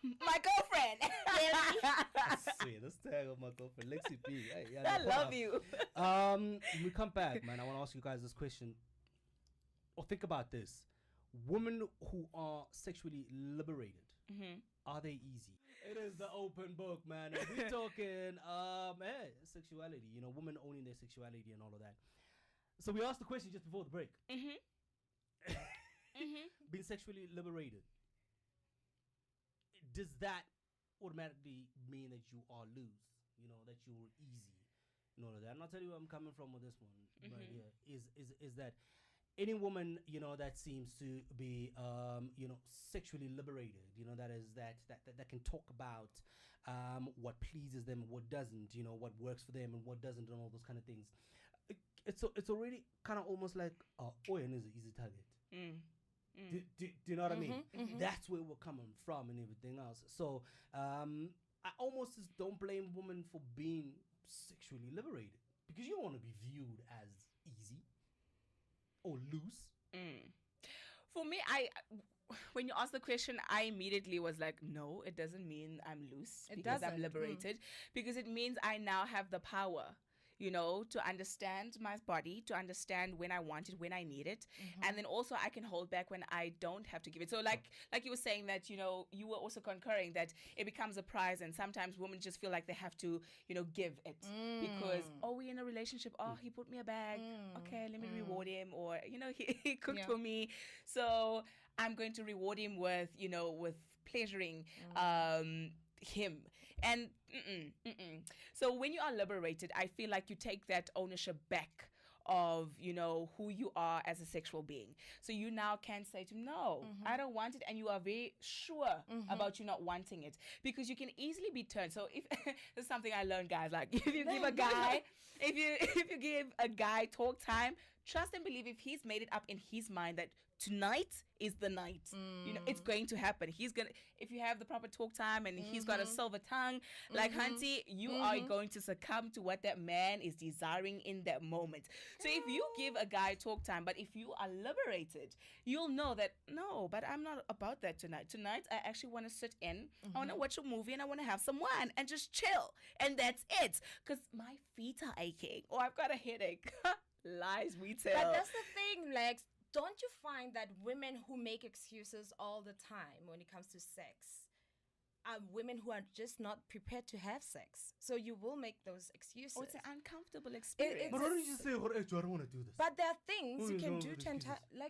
my girlfriend. I swear, this tag of my girlfriend, Lexi B. Hey, yeah, I no love problem. you. When we come back, man, I want to ask you guys this question. Or think about this. Women who are sexually liberated, are they easy? It is the open book, man. And we're talking, sexuality. You know, women owning their sexuality and all of that. So we asked the question just before the break. Being sexually liberated, does that automatically mean that you are loose? You know, that you're easy and all of that? And I'll tell you where I'm coming from with this one right here. Is that any woman, you know, that seems to be, you know, sexually liberated, you know, that can talk about what pleases them and what doesn't, you know, what works for them and what doesn't, and all those kind of things. It's already kind of almost like Oyen is an easy target. Do you know what I mean? That's where we're coming from and everything else. So I almost just don't blame women for being sexually liberated, because you don't want to be viewed as easy or loose. For me, when you asked the question, I immediately was like, no, it doesn't mean I'm loose because I'm liberated, because it means I now have the power, you know, to understand my body, to understand when I want it, when I need it. And then also I can hold back when I don't have to give it. So like you were saying that, you know, you were also concurring that it becomes a prize, and sometimes women just feel like they have to, you know, give it because, oh, we're in a relationship. Oh, he put me a bag. Okay, let me reward him. Or, you know, he cooked for me. So I'm going to reward him with, you know, with pleasuring him. And so when you are liberated, I feel like you take that ownership back of, you know, who you are as a sexual being. So you now can say to him, no, I don't want it. And you are very sure about you not wanting it, because you can easily be turned. So if this is something I learned, guys, like if you give a guy, if you give a guy talk time, trust and believe if he's made it up in his mind that tonight is the night, you know, it's going to happen. He's gonna, if you have the proper talk time and he's got a silver tongue like Hunty, you are going to succumb to what that man is desiring in that moment. So if you give a guy talk time, but if you are liberated, you'll know that no, but I'm not about that tonight. Tonight I actually want to sit in, I want to watch a movie, and I want to have some wine and just chill, and that's it, because my feet are aching or I've got a headache. Lies we tell. But that's the thing, Lex. Don't you find that women who make excuses all the time when it comes to sex are women who are just not prepared to have sex? So you will make those excuses. Oh, it's an uncomfortable experience. But why don't you just say, I don't want to do this? But there are things you can do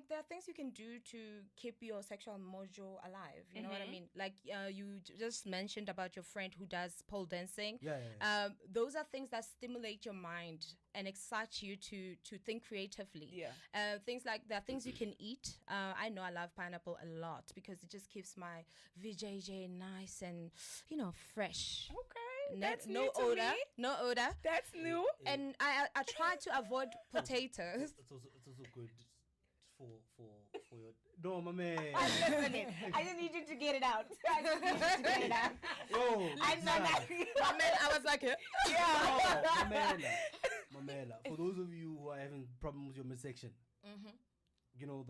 there are things you can do to keep your sexual mojo alive. You know what I mean? Like you just mentioned about your friend who does pole dancing. Yeah. Those are things that stimulate your mind and excite you to think creatively. Yeah. Things like there are things you can eat. I know I love pineapple a lot because it just keeps my VJJ nice and, you know, fresh. Okay. That's no odor. Me. No odor. That's new. And I try to avoid potatoes. It's also good for your... No, my man. I'm listening. I just need you to get it out. I just need you to get it out. Yo, I know that. My man, I was like, yeah. My man. For those of you who are having problems with your midsection, you know,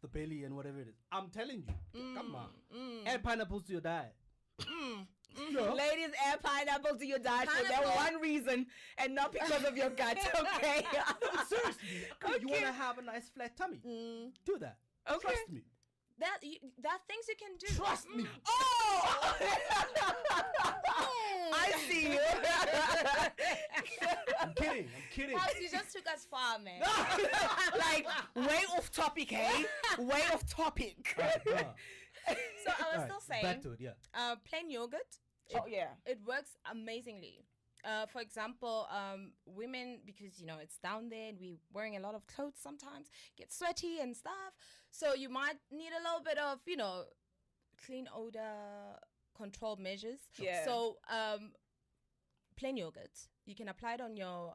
the belly and whatever it is, I'm telling you, come on, add pineapples to your diet. Yeah. Ladies, add pineapple to your diet for that one reason and not because of your gut, okay? No, seriously. Okay. You want to have a nice flat tummy? Do that. Okay. Trust me. There are things you can do. Trust me. Oh! I see you. I'm kidding. House, you just took us far, man. Like, way off topic, hey? Way off topic. So I was still saying, back to it, yeah. Plain yogurt. It works amazingly. For example, women, because, you know, it's down there and we're wearing a lot of clothes sometimes, get sweaty and stuff. So you might need a little bit of, you know, clean odor control measures. Yeah. So plain yogurt, you can apply it on your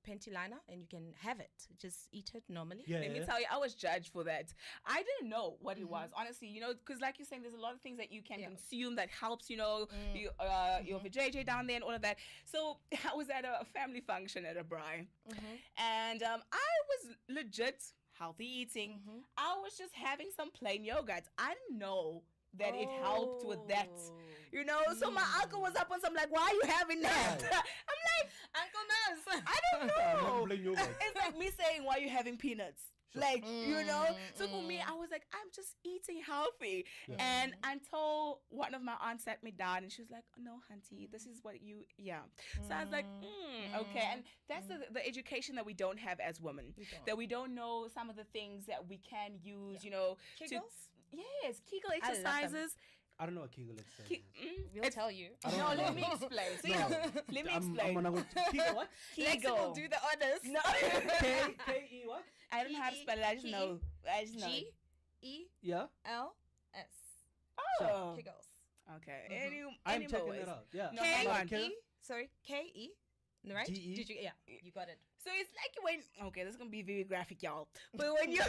panty liner and you can have it. Just eat it normally. Let me tell you, I was judged for that. I didn't know what it was, honestly, you know, because like you're saying, there's a lot of things that you can consume that helps, you know, your vajayjay down there and all of that. So I was at a family function at a braai, and I was legit healthy eating. I was just having some plain yogurt. I didn't know that it helped with that. Oh. You know, so my uncle was up on some like, why are you having that? I'm like, Uncle Nurse. I don't I'm know. blaming you guys. It's like me saying, why are you having peanuts? Like, you know? So for me, I was like, I'm just eating healthy. Yeah. And until one of my aunts sat me down and she was like, oh, no, Hunty, this is what you, So I was like, okay. And that's the education that we don't have as women. That we don't know some of the things that we can use, you know. Kegels? Yes, Kegel I love them. exercises. I don't know what Kegel exercise is. We'll tell you. No, let me explain. So, you know, let me explain. I'm gonna go Kegel what? Lexi will do the honors. No. K-E what? I don't know how to spell it. I just know. G-E-L-S. Yeah. Oh. Kegels. Okay. I'm checking anyways. it out. Yeah. No, hang on. K-E. Sorry. K-E. Right? G-E? Did you? Yeah. You got it. So it's like when this is gonna be very graphic, y'all. But when you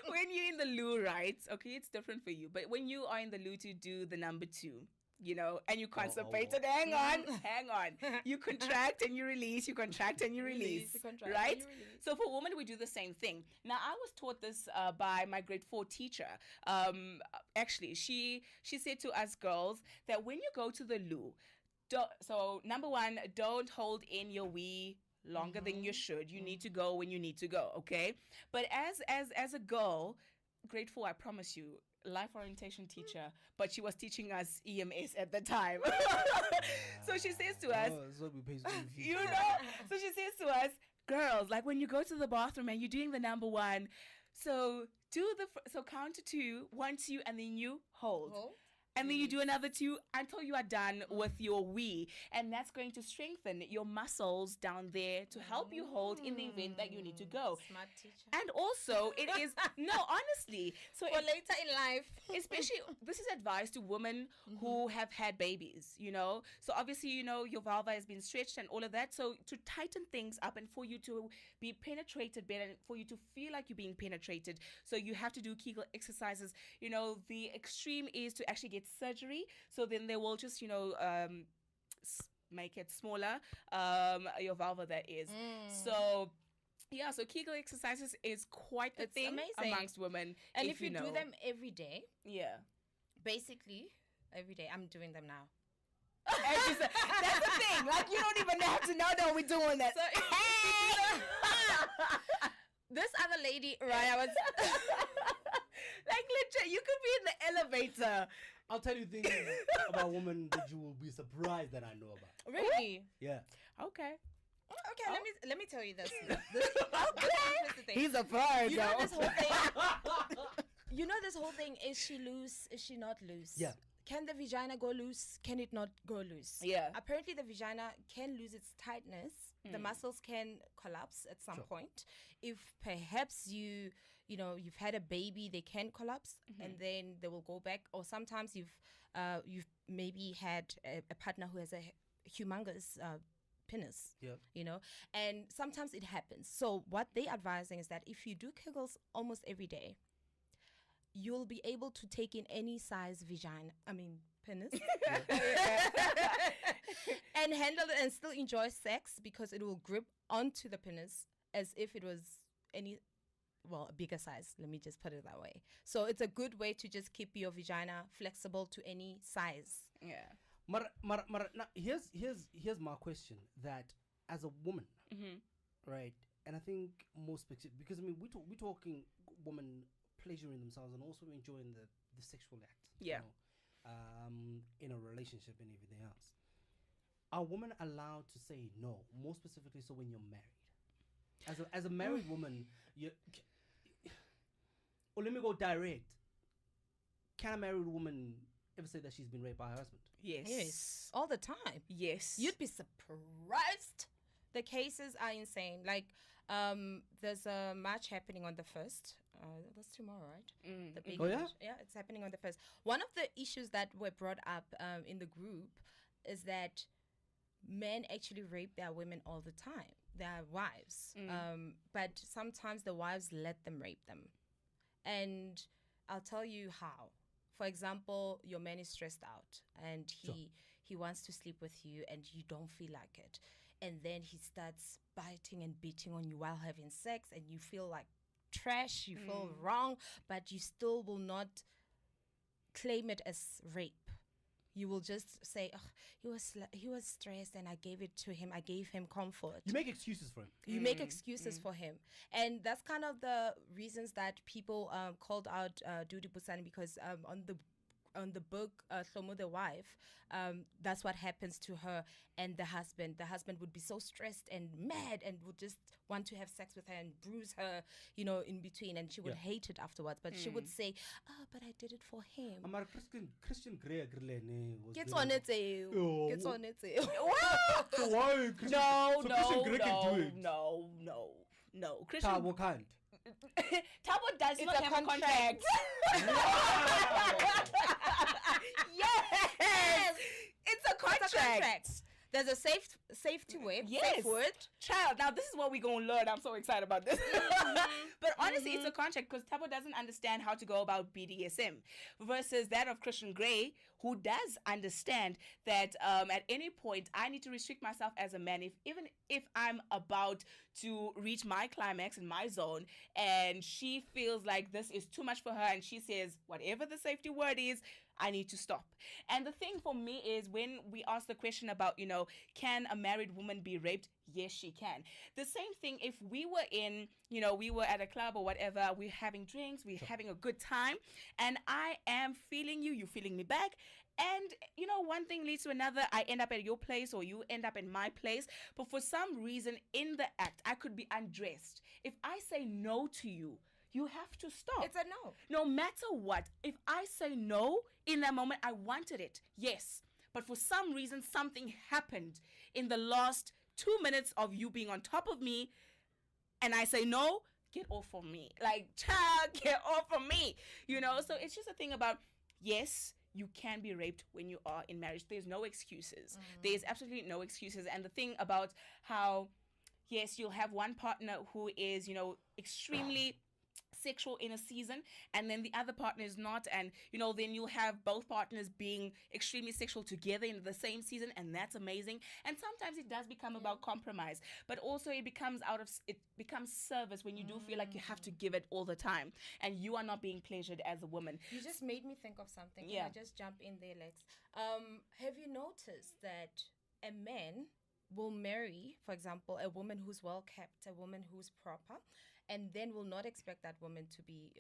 when you're in the loo, right? Okay, it's different for you. But when you are in the loo to do the number 2, you know, and you constipated, hang on. You contract and you release, you contract and you release. Right? So for women, we do the same thing. Now, I was taught this by my grade 4 teacher. Actually, she said to us girls that when you go to the loo, so number 1, don't hold in your wee longer than you should. You need to go when you need to go, okay? But as a girl, grade 4, I promise you, life orientation teacher, but she was teaching us EMS at the time. So she says to us, that's what we pay school fees. you know, so she says to us, girls, like when you go to the bathroom and you're doing the number 1, so count to 2, 1, 2, and then you hold. And then you do another 2 until you are done with your wee. And that's going to strengthen your muscles down there to help you hold in the event that you need to go. Smart teacher. And also, it is, no, honestly. So For later in life. especially, this is advice to women who have had babies, you know. So obviously, you know, your vulva has been stretched and all of that. So to tighten things up and for you to be penetrated better, and for you to feel like you're being penetrated, so you have to do Kegel exercises. You know, the extreme is to actually get surgery. So then they will just, you know, make it smaller, your vulva, that is. So yeah, so Kegel exercises is quite the thing amazing amongst women. And if you know. do them every day, basically every day, I'm doing them now. that's the thing. Like, you don't even have to know that we're doing that. So this other lady, Raya, was like, literally, you could be in the elevator. I'll tell you things about women that you will be surprised that I know about. really. Yeah. Okay. Okay, let me tell you this. This is the thing. He's a bird, You know this whole thing. You know this whole thing. Is she loose? Is she not loose? Yeah. Can the vagina go loose? Can it not go loose? Yeah. Apparently, the vagina can lose its tightness. The muscles can collapse at some point. If perhaps you've had a baby, they can collapse and then they will go back. Or sometimes you've maybe had a partner who has a humongous penis. Yeah. You know, and sometimes it happens. So what they're advising is that if you do Kegels almost every day, you'll be able to take in any size penis and handle it and still enjoy sex because it will grip onto the penis as if it was a bigger size. Let me just put it that way. So it's a good way to just keep your vagina flexible to any size. Yeah. Now, here's my question. That as a woman, right? And I think most because we're talking women pleasuring themselves and also enjoying the sexual act. Yeah. You know, in a relationship and everything else. Are women allowed to say no? More specifically, so when you're married, as a married woman, or let me go direct. Can a married woman ever say that she's been raped by her husband? Yes. All the time. Yes. You'd be surprised. The cases are insane. Like, there's a march happening on the 1st. That's tomorrow, right? The big march. Yeah, it's happening on the 1st. One of the issues that were brought up in the group is that men actually rape their women all the time, their wives. But sometimes the wives let them rape them. And I'll tell you how. For example, your man is stressed out and he wants to sleep with you and you don't feel like it. And then he starts biting and beating on you while having sex and you feel like trash, you feel wrong, but you still will not claim it as rape. You will just say, oh, he was stressed and I gave it to him. I gave him comfort. You make excuses for him. You make excuses for him. And that's kind of the reasons that people called out Dudi Busani, because on the book, Hlomo the wife, that's what happens to her and the husband. The husband would be so stressed and mad and would just want to have sex with her and bruise her, in between. And she would hate it afterwards. But she would say, but I did it for him. Christian Grey Gets on it. Gets on it. So why? Christian Grey can do it. No. Christian. What kind? Tabo does not have a contract. Yes, it's a contract. There's a safety word. Yes. Safe word. Child, now this is what we're going to learn. I'm so excited about this. But honestly, it's a contract because Tabo doesn't understand how to go about BDSM versus that of Christian Grey, who does understand that at any point I need to restrict myself as a man, even if I'm about to reach my climax in my zone and she feels like this is too much for her and she says, whatever the safety word is, I need to stop. And the thing for me is when we ask the question about, can a married woman be raped? Yes, she can. The same thing if we were at a club or whatever, we're having drinks, we're having a good time, and I am feeling you feeling me back. And, one thing leads to another. I end up at your place or you end up in my place. But for some reason in the act, I could be undressed. If I say no to you, you have to stop. It's a no. No matter what. If I say no, in that moment, I wanted it. Yes. But for some reason, something happened in the last 2 minutes of you being on top of me. And I say no, get off of me. Like, child, get off of me. So it's just a thing about, yes, you can be raped when you are in marriage. There's no excuses. There's absolutely no excuses. And the thing about how, yes, you'll have one partner who is, extremely sexual in a season and then the other partner is not, and then you'll have both partners being extremely sexual together in the same season, and that's amazing. And sometimes it does become about compromise, but also it becomes service when you do feel like you have to give it all the time and you are not being pleasured as a woman. You just made me think of something. Yeah. Can I just jump in there, Lex? Have you noticed that a man will marry, for example, a woman who's well kept, a woman who's proper, and then will not expect that woman to be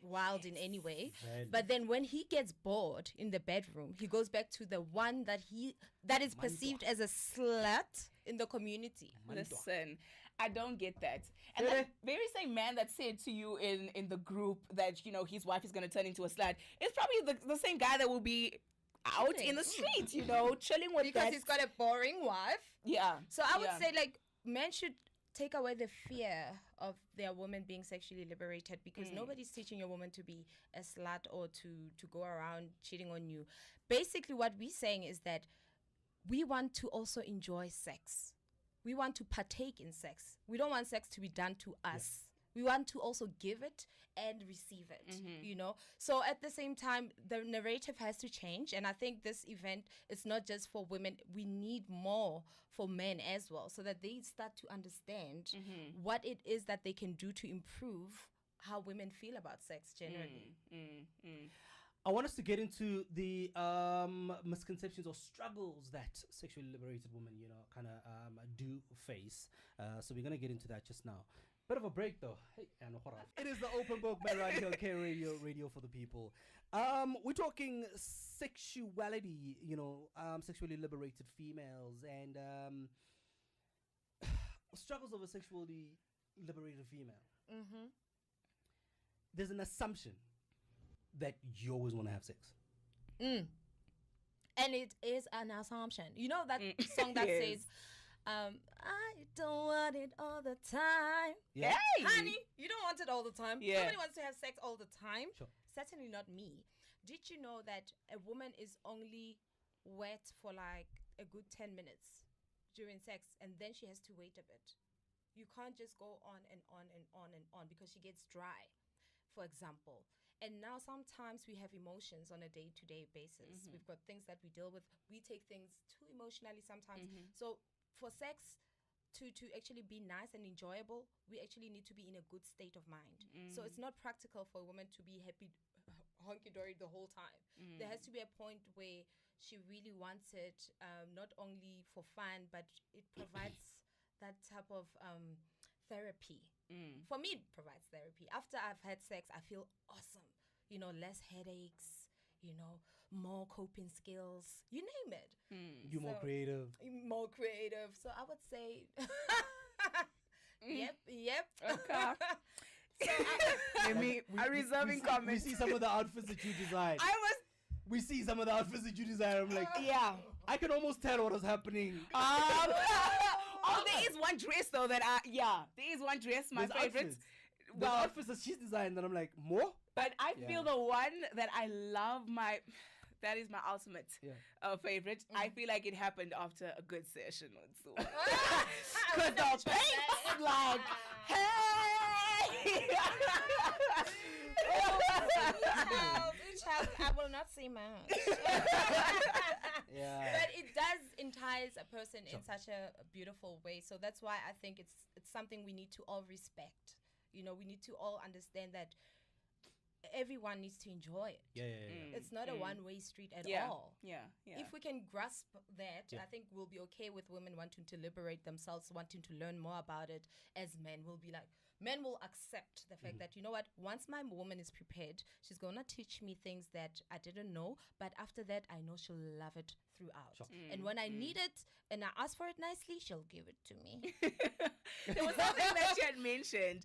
wild in any way. But then when he gets bored in the bedroom, he goes back to the one that is perceived as a slut in the community. Listen, I don't get that. And that very same man that said to you in the group that, his wife is going to turn into a slut is probably the same guy that will be out in the streets, chilling with because he's got a boring wife. Yeah. So I would say, men should take away the fear of their woman being sexually liberated, because nobody's teaching your woman to be a slut or to go around cheating on you. Basically, what we're saying is that we want to also enjoy sex. We want to partake in sex. We don't want sex to be done to us. We want to also give it and receive it, So at the same time, the narrative has to change. And I think this event is not just for women. We need more for men as well, so that they start to understand what it is that they can do to improve how women feel about sex generally. I want us to get into the misconceptions or struggles that sexually liberated women, kind of do face. So we're going to get into that just now. Bit of a break though. Hey, it is the Open Book by Radio K Radio for the people. We're talking sexuality, sexually liberated females and struggles of a sexually liberated female. There's an assumption that you always want to have sex. And it is an assumption. You know that song that says, I don't want it all the time. Yeah. Hey! Honey, you don't want it all the time. Yeah. Nobody wants to have sex all the time. Sure. Certainly not me. Did you know that a woman is only wet for like a good 10 minutes during sex, and then she has to wait a bit? You can't just go on and on and on and on because she gets dry, for example. And now sometimes we have emotions on a day-to-day basis. We've got things that we deal with. We take things too emotionally sometimes. So for sex to actually be nice and enjoyable, we actually need to be in a good state of mind. So it's not practical for a woman to be happy honky-dory the whole time. There has to be a point where she really wants it, not only for fun, but it provides that type of therapy. For me, it provides therapy. After I've had sex, I feel awesome. Less headaches, more coping skills, you name it. You're more creative. More creative. So I would say, yep. Okay. I'm reserving comments. We see some of the outfits that you designed. We see some of the outfits that you designed. I'm like, yeah. I can almost tell what was happening. There is one dress though there is one dress, my favorite. The outfits that she's designed that I'm like, more? But I feel the one that I love that is my ultimate favorite. I feel like it happened after a good session with Sue. Because the paint is like, hey! I will not say much. Yeah. But it does entice a person in such a beautiful way. So that's why I think it's something we need to all respect. We need to all understand that everyone needs to enjoy it. Yeah. It's not a one-way street at all. Yeah. If we can grasp that, I think we'll be okay with women wanting to liberate themselves, wanting to learn more about it. As men will be like, men will accept the fact that, you know what, once my woman is prepared, she's going to teach me things that I didn't know. But after that, I know she'll love it throughout. Sure. And when I need it and I ask for it nicely, she'll give it to me. There was something that you had mentioned.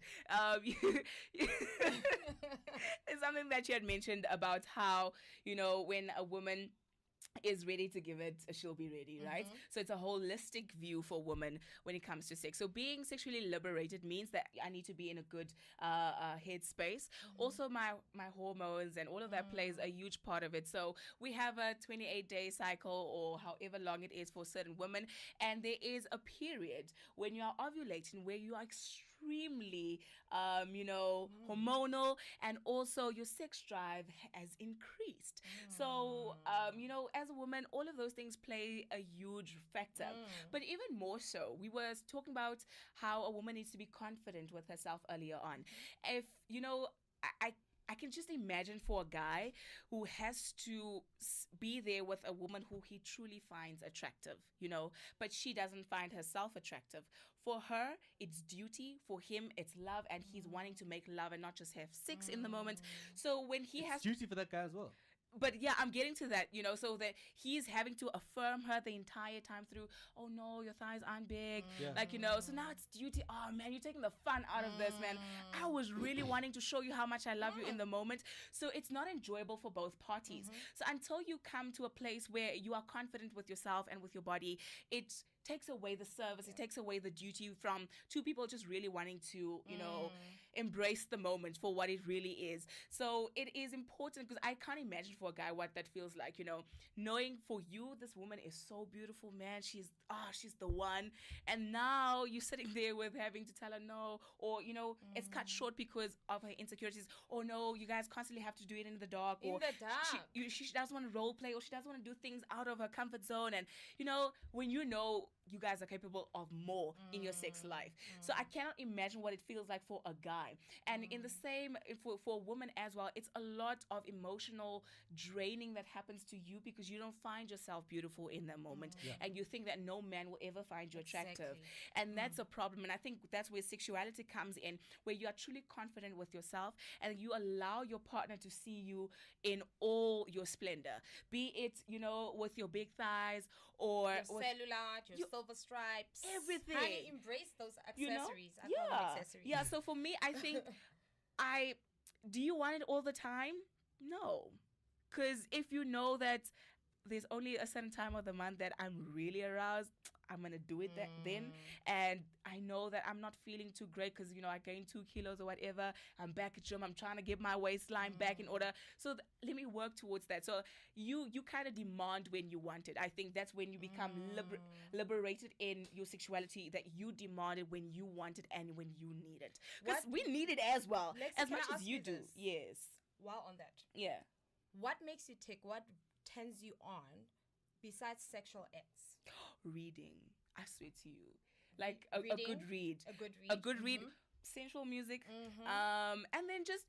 There's something that you had mentioned about how, when a woman is ready to give it, she'll be ready, right? So it's a holistic view for women when it comes to sex. So being sexually liberated means that I need to be in a good headspace. Also, my hormones and all of that plays a huge part of it. So we have a 28-day cycle or however long it is for certain women, and there is a period when you are ovulating where you are extremely hormonal, and also your sex drive has increased. So as a woman, all of those things play a huge factor. But even more so, we were talking about how a woman needs to be confident with herself earlier on. If I can just imagine for a guy who has to be there with a woman who he truly finds attractive, but she doesn't find herself attractive. For her, it's duty. For him, it's love, and he's wanting to make love and not just have sex in the moment. So when it's duty for that guy as well. But yeah, I'm getting to that, so that he's having to affirm her the entire time through, oh no, your thighs aren't big. So now it's duty. Oh man, you're taking the fun out of this, man. I was really wanting to show you how much I love you in the moment. So it's not enjoyable for both parties. So until you come to a place where you are confident with yourself and with your body, it takes away the service. It takes away the duty from two people just really wanting to, embrace the moment for what it really is. So it is important, because I can't imagine for a guy what that feels like, knowing for you, this woman is so beautiful, man. She's the one. And now you're sitting there with having to tell her no, or, it's cut short because of her insecurities. Or no, you guys constantly have to do it in the dark. She doesn't want to role play, or she doesn't want to do things out of her comfort zone. And, when you guys are capable of more in your sex life. So I cannot imagine what it feels like for a guy. And in the same, for a woman as well, it's a lot of emotional draining that happens to you because you don't find yourself beautiful in that moment. And you think that no man will ever find you attractive. And that's a problem. And I think that's where sexuality comes in, where you are truly confident with yourself and you allow your partner to see you in all your splendor. Be it, with your big thighs or your cellulite, your silver stripes, everything. Honey, embrace those accessories. I call them accessories. Yeah. So for me, I think, do you want it all the time? No, because if you know that there's only a certain time of the month that I'm really aroused, I'm going to do it then. And I know that I'm not feeling too great because, I gained 2 kilos or whatever. I'm back at gym. I'm trying to get my waistline back in order. So let me work towards that. So you kind of demand when you want it. I think that's when you become liberated in your sexuality, that you demand it when you want it and when you need it. Because we need it as well, as much as you do. Yes. While on that. Yeah. What makes you tick? What turns you on besides sexual acts? Reading. I swear to you. Like a good read. A good read. Sensual music. And then just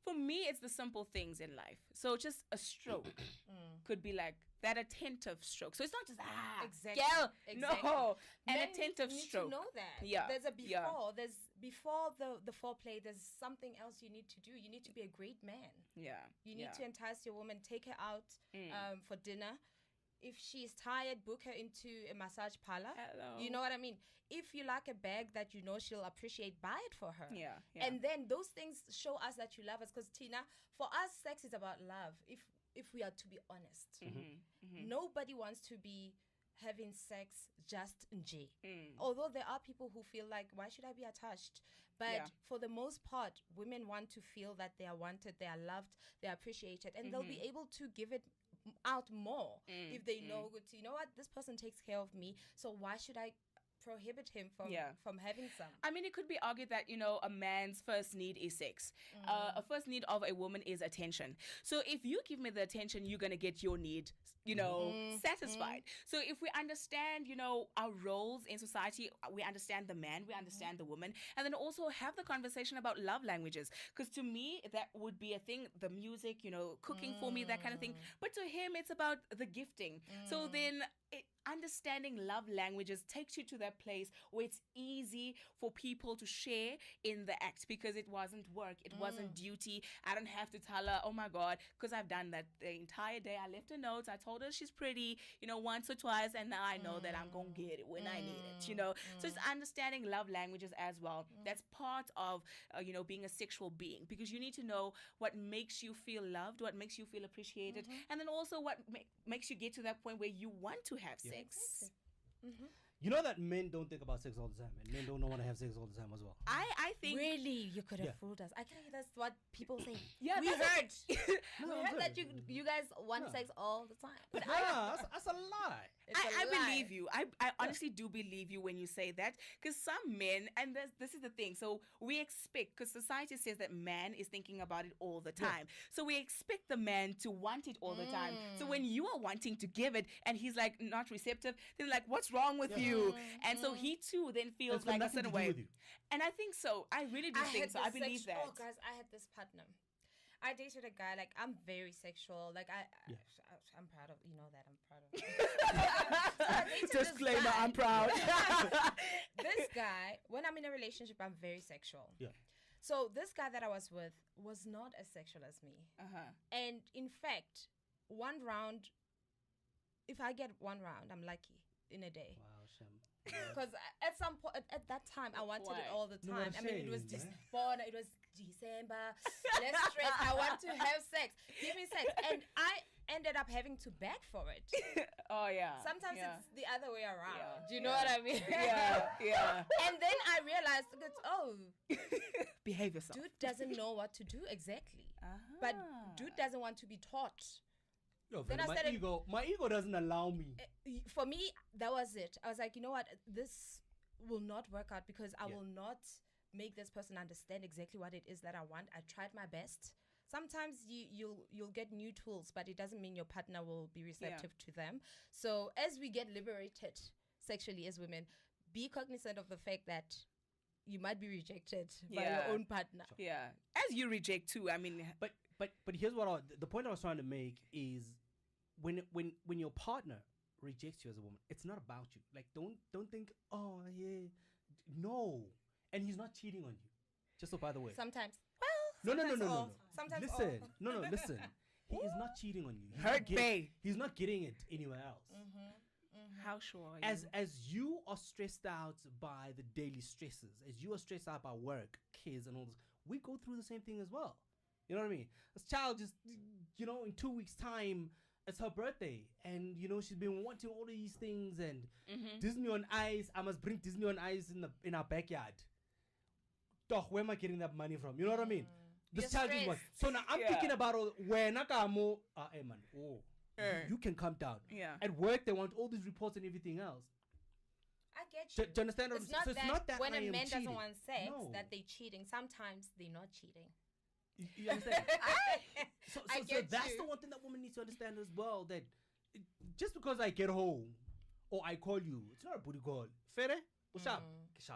For me, it's the simple things in life. So just a stroke could be like that attentive stroke. So it's not just Exactly. girl. Exactly. No, an Men attentive need stroke. to know that. Yeah. There's a before. Yeah. There's before the foreplay. There's something else you need to do. You need to be a great man. Yeah. You need to entice your woman, take her out for dinner. If she's tired, book her into a massage parlor. Hello. You know what I mean? If you like a bag that you know she'll appreciate, buy it for her. Yeah. And then those things show us that you love us. Because Tina, for us, sex is about love. If we are to be honest, nobody wants to be having sex just nje. Although there are people who feel like, why should I be attached? But for the most part, women want to feel that they are wanted, they are loved, they are appreciated, and they'll be able to give it out more if they know, you know what, this person takes care of me, so why should I prohibit him from having some? I mean, it could be argued that, a man's first need is sex. A first need of a woman is attention. So if you give me the attention, you're going to get your need, satisfied. So if we understand, our roles in society, we understand the man, we understand the woman, and then also have the conversation about love languages. Because to me, that would be a thing, the music, cooking for me, that kind of thing. But to him, it's about the gifting. So then understanding love languages takes you to that place where it's easy for people to share in the act, because it wasn't work, it wasn't duty. I don't have to tell her, oh my God, because I've done that the entire day. I left a note, I told her she's pretty, once or twice, and now I know that I'm gonna get it when I need it, So it's understanding love languages as well. That's part of being a sexual being, because you need to know what makes you feel loved, what makes you feel appreciated, and then also what makes you get to that point where you want to have sex. You know that men don't think about sex all the time, and men don't want to have sex all the time as well. I think really, you could have fooled us. I think that's what people say. Yeah, we heard. No, we heard that you guys want sex all the time. But that's a lie. I believe you. I honestly do believe you when you say that, because some men, and this is the thing, so we expect, because society says that man is thinking about it all the time, so we expect the man to want it all the time. So when you are wanting to give it and he's like not receptive, they're like, what's wrong with you? And so he too then feels like a certain way. And I think so. I really do think so. I believe that. Oh, guys, I had this partner. I dated a guy, like, I'm very sexual. Like, I'm proud of, that I'm proud of. So disclaimer, I'm proud. This guy, when I'm in a relationship, I'm very sexual. Yeah. So this guy that I was with was not as sexual as me. And in fact, one round, if I get one round, I'm lucky in a day. Wow, Shem. Because at some point, at that time, I wanted it all the time. I mean, it was December. Less stress. I want to have sex. Give me sex. And I ended up having to beg for it. Oh, yeah. Sometimes it's the other way around. Do you know what I mean? Yeah. And then I realized, behave yourself. Dude doesn't know what to do exactly. But dude doesn't want to be taught. Yo, then my ego doesn't allow me. For me, that was it. I was like, you know what? This will not work out, because I will not make this person understand exactly what it is that I want. I tried my best. Sometimes you'll get new tools, but it doesn't mean your partner will be receptive to them. So as we get liberated sexually as women, be cognizant of the fact that you might be rejected by your own partner. Yeah, as you reject too. I mean, but here's what the point I was trying to make is, when your partner rejects you as a woman, it's not about you. Like, don't think, oh yeah, no, and he's not cheating on you. Just so, by the way, sometimes. No. Sometimes listen, listen. He is not cheating on you. He's not getting it anywhere else. How sure are you? As you are stressed out by the daily stresses, as you are stressed out by work, kids, and all this, we go through the same thing as well. You know what I mean? This child just, in 2 weeks' time, it's her birthday, and she's been wanting all of these things, and Disney on Ice. I must bring Disney on Ice in our backyard. Doch, where am I getting that money from? You know what I mean? This child is one. So now I'm thinking about where Nakamo. Hey man, you can calm down. Yeah. At work, they want all these reports and everything else. I get you. Do you understand what I'm saying? So it's not that when I a am man cheating. doesn't want sex, that they're cheating. Sometimes they're not cheating. You understand? So that's you. the one thing that women need to understand as well. That just because I get home or I call you, it's not a booty call. Fere? What's up? Let's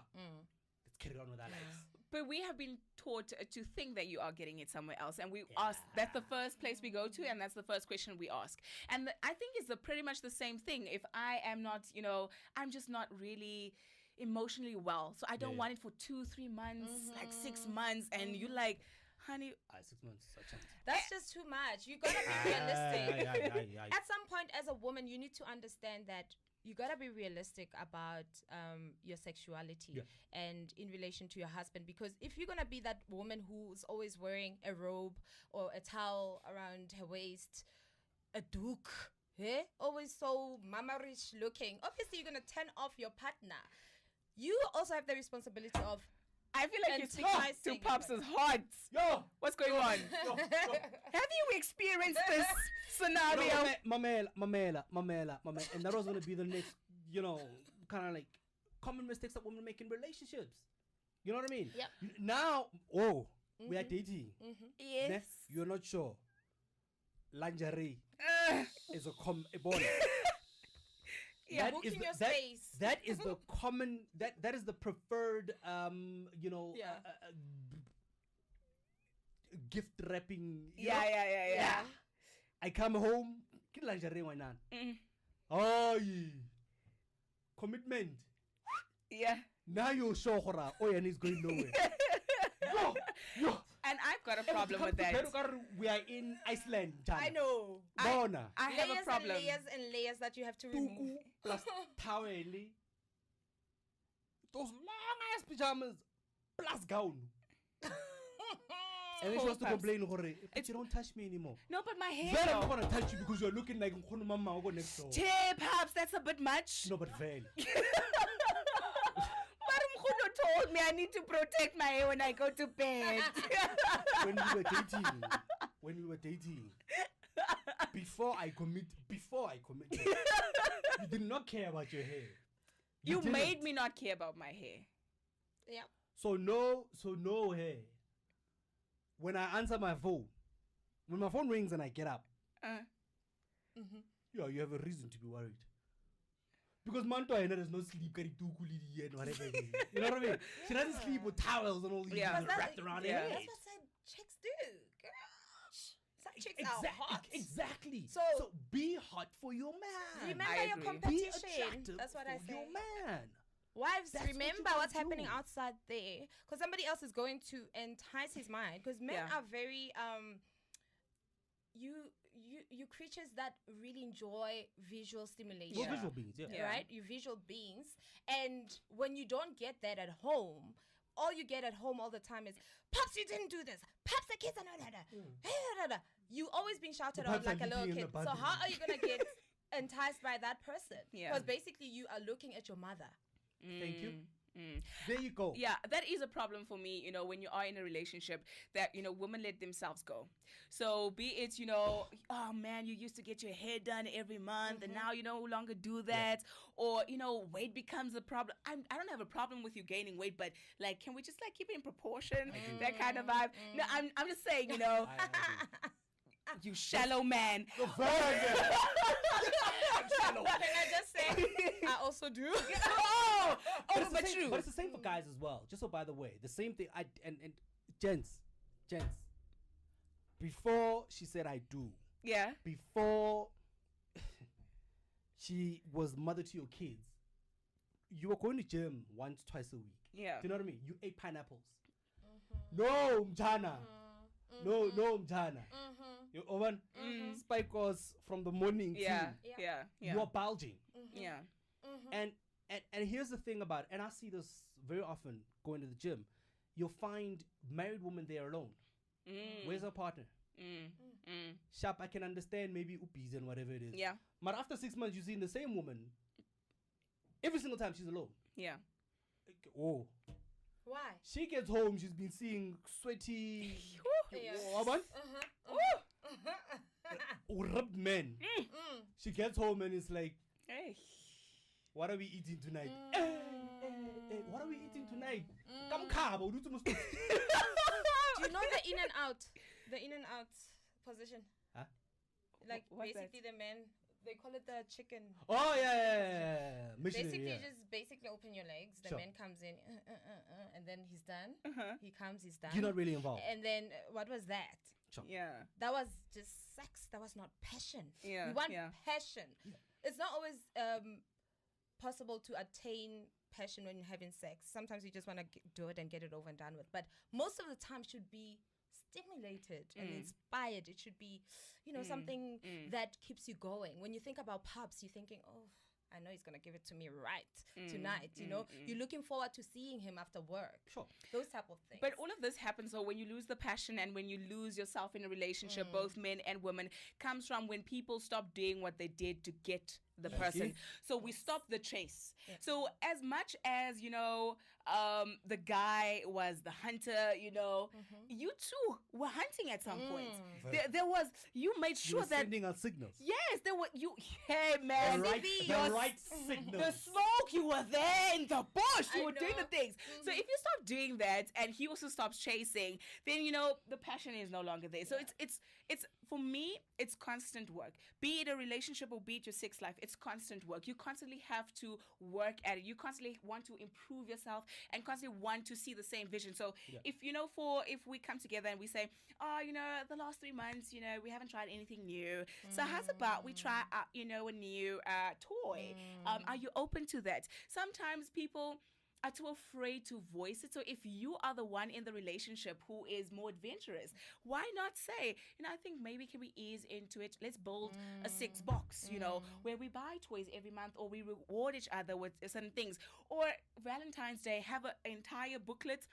carry on with our lives. But we have been taught to think that you are getting it somewhere else, and we ask. That's the first place we go to, and that's the first question we ask. And I think it's pretty much the same thing. If I am not, I'm just not really emotionally well, so I don't want it for 2-3 months, like 6 months, and you like, honey, 6 months. Such a That's just too much. You gotta be realistic. At some point, as a woman, you need to understand that you gotta be realistic about your sexuality and in relation to your husband. Because if you're gonna be that woman who's always wearing a robe or a towel around her waist, a doek, always so mama-rich looking, obviously you're gonna turn off your partner. You also have the responsibility of. I feel like it's to Pops' heart. Yo, what's going on? Yo. Have you experienced this scenario? Mamela. And that was going to be the next, kind of like common mistakes that women make in relationships. You know what I mean? Yep. Now, we are dating. Yes. You're not sure. Lingerie is a bonus. Yeah, booking your space. That is the common. That is the preferred. Gift wrapping. Yeah. I come home. Get lingerie, why not? Oh, commitment. Yeah. Now you're sure, and he's going nowhere. Yo. And I've got a problem with that. We are in Iceland, Jana. I know. I have a problem. And layers that you have to remove. Plus towel. Those long ass pajamas plus gown. And then she wants to complain, but you don't touch me anymore. No, but my hair. Then I'm not gonna touch you because you're looking like Mama will go next door. Pops, that's a bit much. No, but very. Told me I need to protect my hair when I go to bed. When we were dating, before I committed, you did not care about your hair. You made me not care about my hair. Yeah. So no hair. When I answer my phone, when my phone rings and I get up, you have a reason to be worried. Because Manto and there's no sleep, and whatever it is. You know what I mean? She doesn't sleep with towels and all these things wrapped around her. That's what some chicks do. Gosh. Some chicks are hot. Exactly. So be hot for your man. Remember your competition. Be attractive. That's what I say. For your man. Wives, remember what's happening outside there. Because somebody else is going to entice his mind. Because men are very you creatures that really enjoy visual stimulation. We're visual beings, right? You're visual beings. And when you don't get that at home, all you get at home all the time is, Pops, you didn't do this. Pops, the kids are not. You always being shouted on like a little kid. So how are you going to get enticed by that person? Because basically you are looking at your mother. Thank you. There you go. Yeah, that is a problem for me, when you are in a relationship that, women let themselves go. So be it, oh man, you used to get your hair done every month and now you no longer do that. Or, weight becomes a problem. I don't have a problem with you gaining weight, but like, can we just like keep it in proportion? That kind of vibe. No, I'm just saying, you shallow man. Can I just say, I also do. But it's the same for guys as well. Just so by the way, the same thing. And gents, before she said I do. Yeah. Before she was mother to your kids, you were going to gym once, twice a week. Yeah. Do you know what I mean? You ate pineapples. No, Mjana. No, Mjana. You open spike was from the morning. Yeah. You are bulging. Yeah. And here's the thing about it, and I see this very often going to the gym. You'll find married women there alone. Where's her partner? Sharp, I can understand maybe oopies and whatever it is. Yeah. But after 6 months, you've seen the same woman every single time she's alone. Yeah. Oh. Why? She gets home, she's been seeing sweaty ripped men. She gets home and it's like, hey, what are we eating tonight? Hey, what are we eating tonight? Come kabo, do Do you know the in and out? The in and out position. Huh? Like What's basically that? the men They call it the chicken. Oh yeah. Missionary, Basically open your legs. The man comes in, and then he's done. He comes, he's done. You're not really involved. And then what was that? Sure. Yeah. That was just sex. That was not passion. Yeah. We want passion. Yeah. It's not always possible to attain passion when you're having sex. Sometimes you just want to do it and get it over and done with. But most of the time should be stimulated and inspired. It should be, something that keeps you going. When you think about pups, you're thinking, oh, I know he's going to give it to me tonight. You're looking forward to seeing him after work. Sure. Those type of things. But all of this happens when you lose the passion and when you lose yourself in a relationship, both men and women, comes from when people stop doing what they did to get the person. So we stop the chase. Yeah. So as much as, the guy was the hunter, you too were hunting at some point. There was, you made sure that... sending out signals. Yes, there were, hey man. The right signals. The smoke, you were there in the bush. You were doing the things. So if you stop doing that and he also stops chasing, then, the passion is no longer there. So it's for me, it's constant work. Be it a relationship or be it your sex life, it's constant work. You constantly have to work at it. You constantly want to improve yourself and constantly want to see the same vision. So if we come together and we say, the last 3 months, we haven't tried anything new. So how's about we try out, a new toy? Are you open to that? Sometimes people are too afraid to voice it. So if you are the one in the relationship who is more adventurous, why not say, I think maybe can we ease into it? Let's build a sex box, where we buy toys every month or we reward each other with certain things. Or Valentine's Day, have an entire booklet,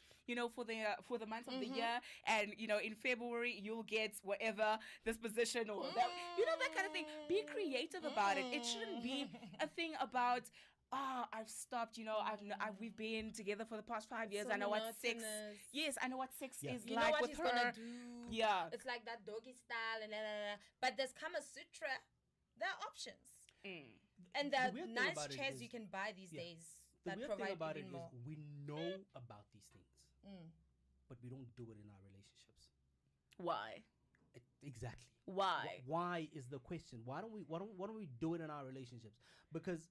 for the month of the year. And, in February, you'll get whatever this position or that, that kind of thing. Be creative about it. It shouldn't be a thing about, I've stopped, we've been together for the past 5 years. So I know what sex. Yes, I know what sex is like with her. Gonna do. Yeah. It's like that doggy style and but there's Kama Sutra. There are options. And the nice chairs you can buy these days that provide even more. The weird thing about it is we know about these things, but we don't do it in our relationships. Why? Exactly. Why? Why is the question? Why don't we do it in our relationships? Because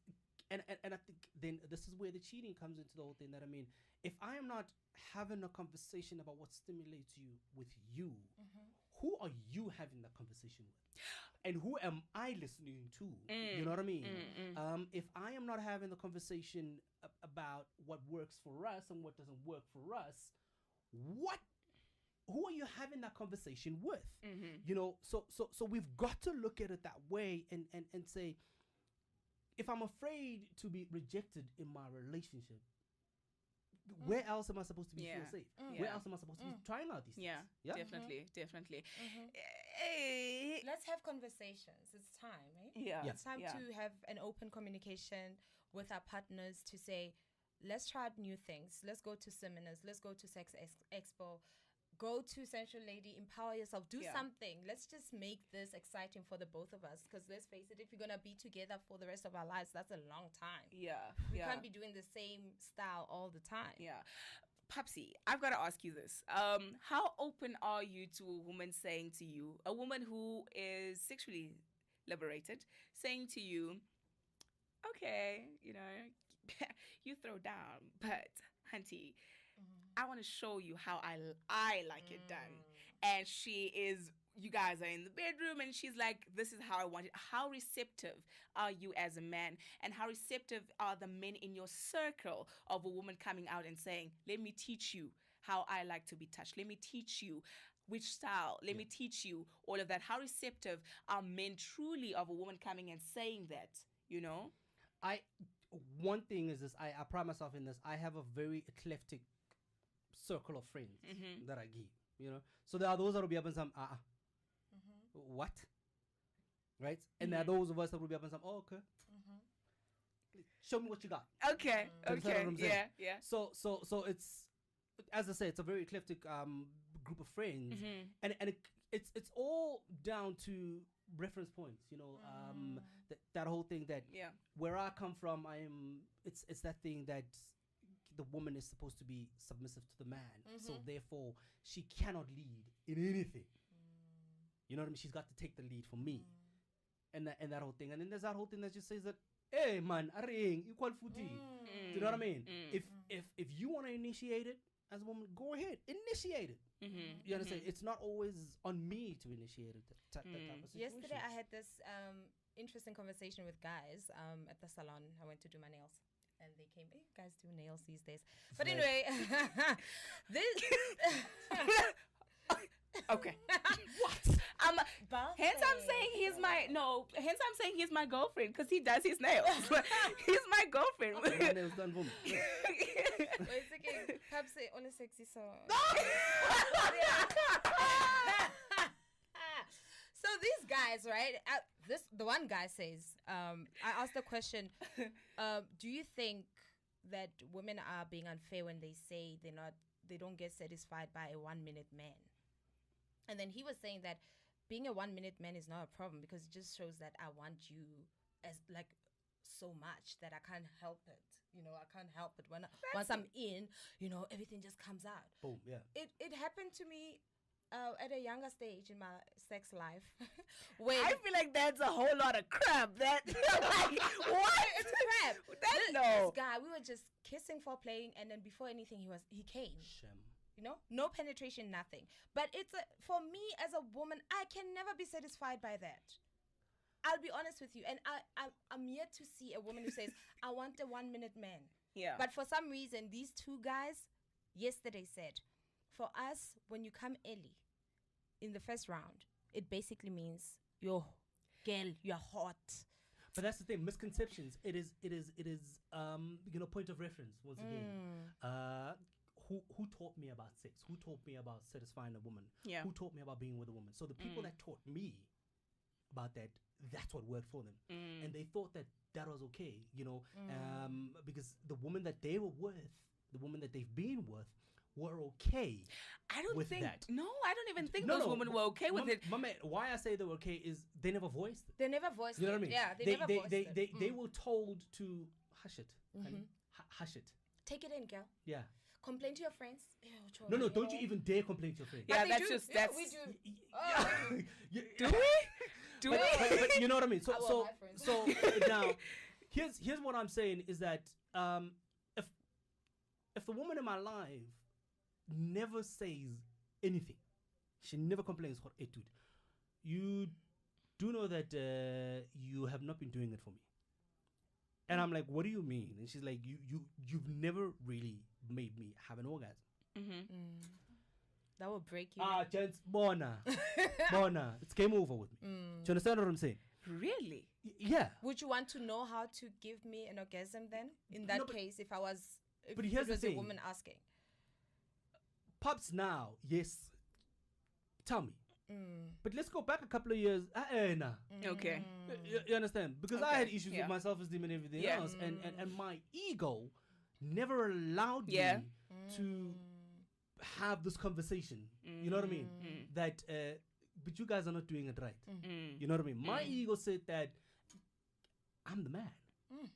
And I think then this is where the cheating comes into the whole thing. That if I am not having a conversation about what stimulates you with you, who are you having that conversation with? And who am I listening to? You know what I mean? If I am not having the conversation about what works for us and what doesn't work for us, who are you having that conversation with? So we've got to look at it that way and say, if I'm afraid to be rejected in my relationship, where else am I supposed to be feel safe? Where else am I supposed to be trying out these things? Yeah, definitely. Let's have conversations. It's time, right? Yeah. It's time to have an open communication with our partners to say, let's try out new things. Let's go to seminars. Let's go to Sex Expo. Go to Sensual Lady, empower yourself, do something. Let's just make this exciting for the both of us. Because let's face it, if you're going to be together for the rest of our lives, that's a long time. We can't be doing the same style all the time. Yeah. Papsi, I've got to ask you this. How open are you to a woman saying to you, a woman who is sexually liberated, saying to you, okay, you throw down, but hunty, I want to show you how I like it done. And you guys are in the bedroom and she's like, this is how I want it. How receptive are you as a man? And how receptive are the men in your circle of a woman coming out and saying, let me teach you how I like to be touched. Let me teach you which style. Let me teach you all of that. How receptive are men truly of a woman coming and saying that, One thing is this, I pride myself in this. I have a very eclectic circle of friends that I give, so there are those that will be up and some what, right? And there are those of us that will be up and some okay, show me what you got. Okay. Yeah. So it's, as I say, it's a very eclectic group of friends, and it's all down to reference points, that whole thing that where I come from, it's that thing that the woman is supposed to be submissive to the man, so therefore she cannot lead in anything. You know what I mean? She's got to take the lead for me, and that whole thing. And then there's that whole thing that just says that, hey man, arring equal footy. Do you know what I mean? If you want to initiate it as a woman, go ahead, initiate it. You understand? It's not always on me to initiate it. That type of situation. Yesterday, I had this interesting conversation with guys at the salon. I went to do my nails. And they came, hey, guys do nails these days. But anyway, this... Okay. What? Hence I'm saying he's my girlfriend because he does his nails. He's my girlfriend. My nails done for me. It's okay. Perhaps say only sexy so. So these guys, right? The one guy says, I asked the question, do you think that women are being unfair when they say they don't get satisfied by a 1 minute man? And then he was saying that being a 1 minute man is not a problem because it just shows that I want you as like so much that I can't help it. I can't help it. Once I'm in, everything just comes out. Boom, yeah. It happened to me at a younger stage in my sex life. When I feel like that's a whole lot of crap. That like what? It's crap. This guy, we were just kissing for playing, and then before anything, he came. Shem. No penetration, nothing. But for me as a woman, I can never be satisfied by that. I'll be honest with you, and I'm yet to see a woman who says, "I want a 1 minute man." Yeah. But for some reason, these two guys yesterday said, for us, when you come early in the first round, it basically means you're hot. But that's the thing, misconceptions. It is point of reference once again. Who taught me about sex? Who taught me about satisfying a woman? Yeah. Who taught me about being with a woman? So the people that taught me about that's what worked for them, and they thought that was okay, because the woman that they were with, the woman that they've been with, were okay. I don't with think. that. No, I don't even think those women were okay with it. Mama, why I say they were okay is they never voiced it. They never voiced it. You know what I mean? Yeah, they never voiced it. They were told to hush it, honey. Hush it. Take it in, girl. Yeah. Complain to your friends. No, don't you even dare complain to your friends. Yeah, that's just yeah, that's. we do. Do we? Do we? But you know what I mean. So my friends. so now, here's what I'm saying is that if the woman in my life never says anything, she never complains for it, dude, you do know that you have not been doing it for me. And I'm like, what do you mean? And she's like, you've never really made me have an orgasm. That will break you. Gents, Mona, it's game over with me. Do you understand what I'm saying? Really? Yeah. Would you want to know how to give me an orgasm then? In that case, if but here's it was the thing. a woman asking. Pops now, yes. Tell me. But let's go back a couple of years. Nah. Okay. You understand? Because I had issues with my self-esteem and everything else. And my ego never allowed me to have this conversation. You know what I mean? That, but you guys are not doing it right. You know what I mean? My ego said that I'm the man.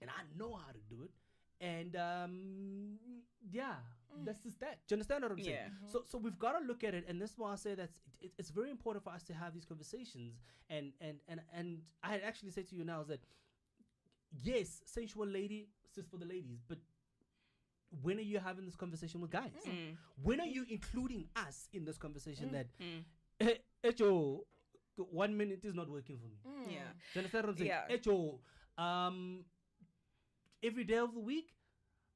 And I know how to do it. And that's just that. Do you understand what I'm saying? So we've got to look at it, and this is why I say that it's very important for us to have these conversations. And I had actually said to you now is that yes, sensual lady is for the ladies, but when are you having this conversation with guys? When are you including us in this conversation that Echo 1 minute is not working for me? Yeah. Do you understand what I'm saying? Yeah. Echo every day of the week,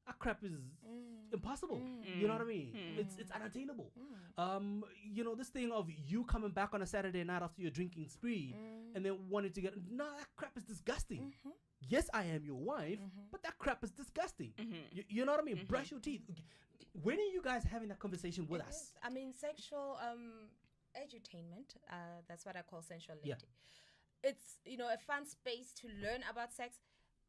that crap is impossible. You know what I mean? It's unattainable. This thing of you coming back on a Saturday night after your drinking spree and then wanting to get that crap is disgusting. Yes, I am your wife, but that crap is disgusting. You know what I mean? Brush your teeth. When are you guys having that conversation with us? I mean, sexual edutainment. That's what I call sensuality. Yeah. It's a fun space to learn about sex.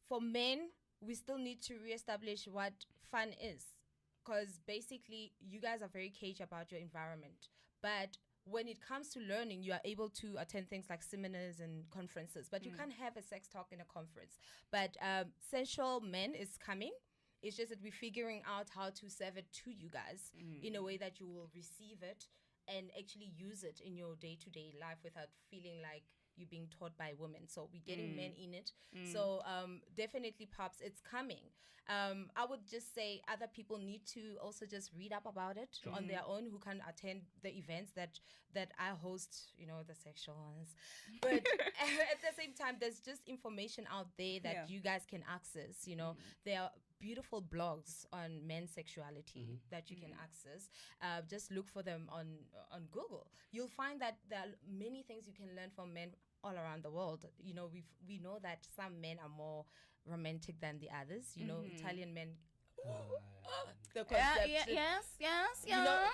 For men, we still need to reestablish what fun is, because basically you guys are very caged about your environment. But when it comes to learning, you are able to attend things like seminars and conferences, but you can't have a sex talk in a conference. But Sensual Men is coming. It's just that we're figuring out how to serve it to you guys in a way that you will receive it and actually use it in your day-to-day life without feeling like you're being taught by women. So we're getting men in it. So definitely, Pops, it's coming. I would just say other people need to also just read up about it on their own, who can attend the events that I host, the sexual ones. But at the same time, there's just information out there that you guys can access. There are beautiful blogs on men's sexuality that you can access. Just look for them on Google. You'll find that there are many things you can learn from men all around the world. We know that some men are more romantic than the others. Italian men. The concept. Yes.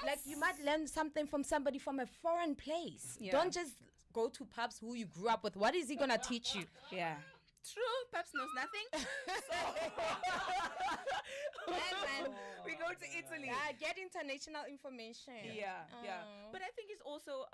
Like you might learn something from somebody from a foreign place. Yeah. Don't just go to Pops who you grew up with. What is he gonna teach you? Yeah. True, Pops knows nothing. We go to Italy. Get international information. Yeah. But I think it's also,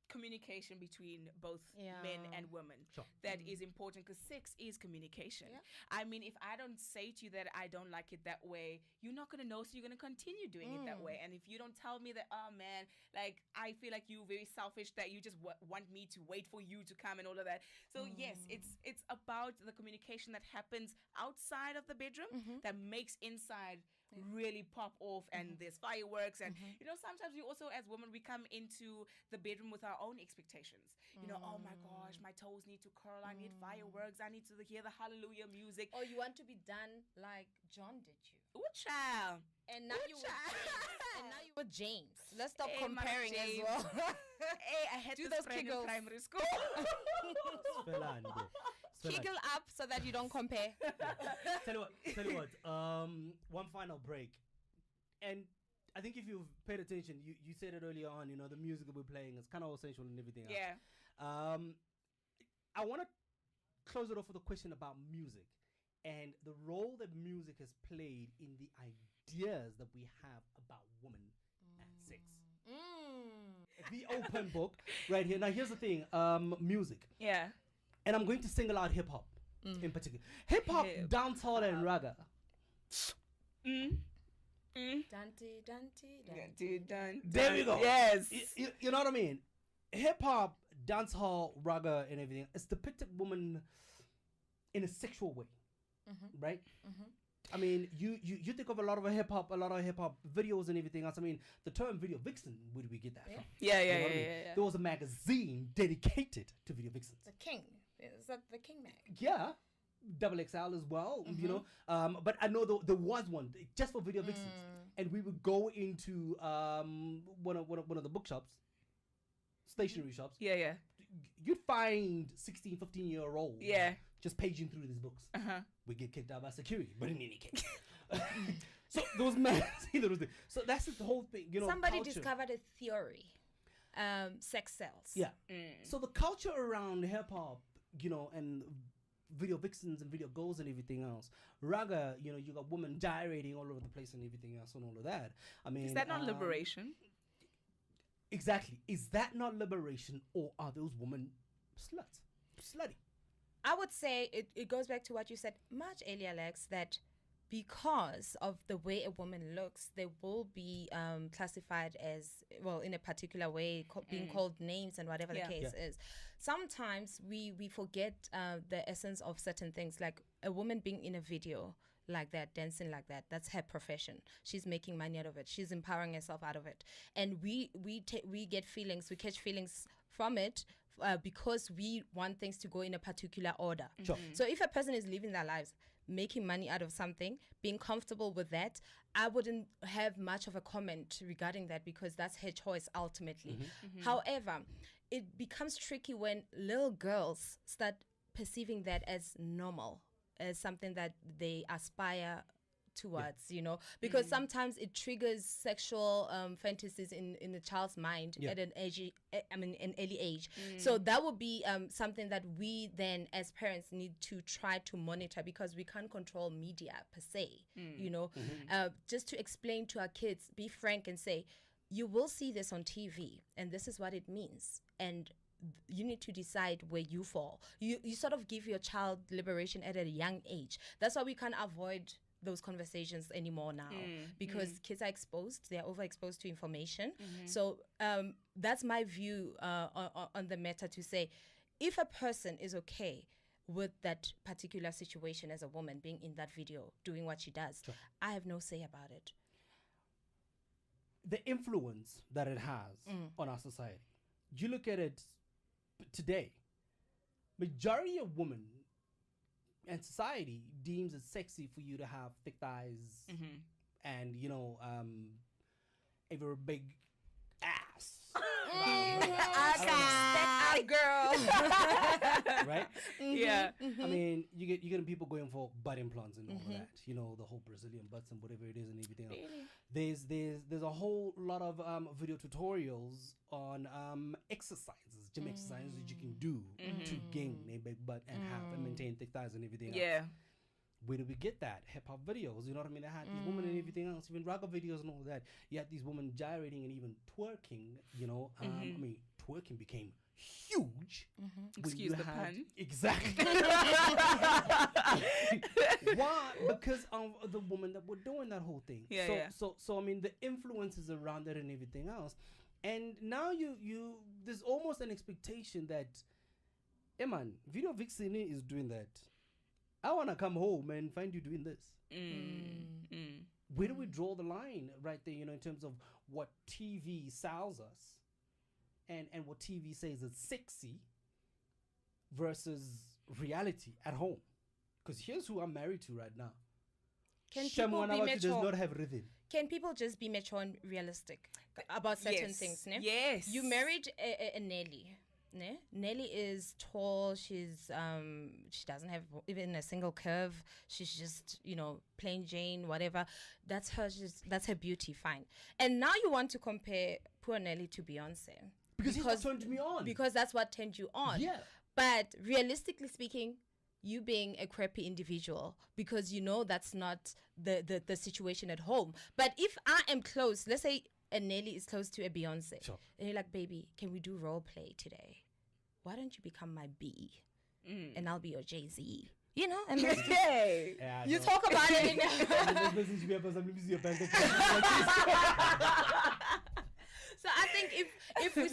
communication between both men and women that is important, because sex is communication. I mean, if I don't say to you that I don't like it that way, you're not going to know, so you're going to continue doing it that way. And if you don't tell me that, oh man, like I feel like you're very selfish, that you just want me to wait for you to come and all of that. So yes, it's about the communication that happens outside of the bedroom that makes inside really pop off, and there's fireworks, and sometimes we also, as women, we come into the bedroom with our own expectations. Oh my gosh, my toes need to curl, I need fireworks, I need to hear the hallelujah music. Or you want to be done like John did you. Ooh, child. And now you were James. Let's stop comparing as well. Hey, I had do this those friend Kegels in primary school. Kegel up so that you don't compare. Tell you what. One final break, and I think if you've paid attention, you said it earlier on. The music that we're playing is kind of essential and everything else. Yeah. I want to close it off with a question about music and the role that music has played in the ideas that we have about women and sex. The open book right here. Now here's the thing. Music. Yeah. And I'm going to single out hip hop in particular. Hip hop, dancehall, and raga. Dante. There we go. Yes. You know what I mean? Hip hop, dancehall, raga, and everything. It's depicted woman in a sexual way, right? I mean, you think of a lot of hip hop videos and everything else. I mean, the term video vixen, where do we get that from? Yeah. You know what I mean? There was a magazine dedicated to video vixens. The King. Is that the King mag? Yeah. Double XL as well, but I know there was one just for video vixens, and we would go into one of the bookshops, stationery shops. Yeah. You'd find 16, 15-year-olds just paging through these books. We get kicked out by security, but in any case. So there was magazine. So that's the whole thing, Somebody culture. discovered a theory. Sex sells. Yeah. So the culture around hip hop, and video vixens and video girls and everything else. Raga, you got women gyrating all over the place and everything else and all of that. I mean, is that not liberation? Exactly. Is that not liberation, or are those women slutty? I would say it goes back to what you said much earlier, Lex, that because of the way a woman looks, they will be classified as, well, in a particular way, being called names and whatever the case is. Sometimes we forget the essence of certain things, like a woman being in a video like that, dancing like that. That's her profession. She's making money out of it. She's empowering herself out of it. And we get feelings, we catch feelings from it because we want things to go in a particular order. Sure. So if a person is living their lives making money out of something, being comfortable with that, I wouldn't have much of a comment regarding that, because that's her choice ultimately. However, it becomes tricky when little girls start perceiving that as normal, as something that they aspire towards, because sometimes it triggers sexual fantasies in the child's mind at an early age. So that would be something that we then as parents need to try to monitor, because we can't control media per se, just to explain to our kids, be frank and say, you will see this on TV and this is what it means. And you need to decide where you fall. You sort of give your child liberation at a young age. That's why we can't avoid those conversations anymore now because kids are exposed. They are overexposed to information. So that's my view on the matter, to say, if a person is okay with that particular situation as a woman being in that video, doing what she does, I have no say about it. The influence that it has on our society. You look at it today, majority of women and society deems it sexy for you to have thick thighs and, you know, a very big ass. That girl. Right? Yeah. I mean, you get people going for butt implants and all of that. You know, the whole Brazilian butts and whatever it is and everything else. There's a whole lot of video tutorials on exercises, gym exercises that you can do to gain a big butt and have and maintain thick thighs and everything else. Where do we get that? Hip hop videos, you know what I mean? They had these women and everything else, even rock videos and all that. You had these women gyrating and even twerking, you know. I mean, twerking became huge. Excuse the pun. Exactly. Why? Because of the women that were doing that whole thing. So I mean, the influences around it and everything else. And now you there's almost an expectation that, hey man, Video Vixen is doing that. I want to come home and find you doing this. Where do we draw the line right there, you know, in terms of what TV sells us and what TV says is sexy versus reality at home? Because here's who I'm married to right now. Can people be mature? Does not have rhythm. Can people just be mature and realistic about certain things? Ne? Yes. You married a Nelly. Ne? Nelly is tall. She's she doesn't have even a single curve. She's just, you know, plain Jane, whatever. That's her. That's her beauty. Fine. And now you want to compare poor Nelly to Beyonce Because turned me on. Because that's what turned you on. Yeah. But realistically speaking, you being a crappy individual, because you know that's not the situation at home. But if I am close, let's say a Nelly is close to a Beyonce, and you're like, baby, can we do role play today? Why don't you become my B and I'll be your Jay-Z? You know? And you talk about it. So I think if we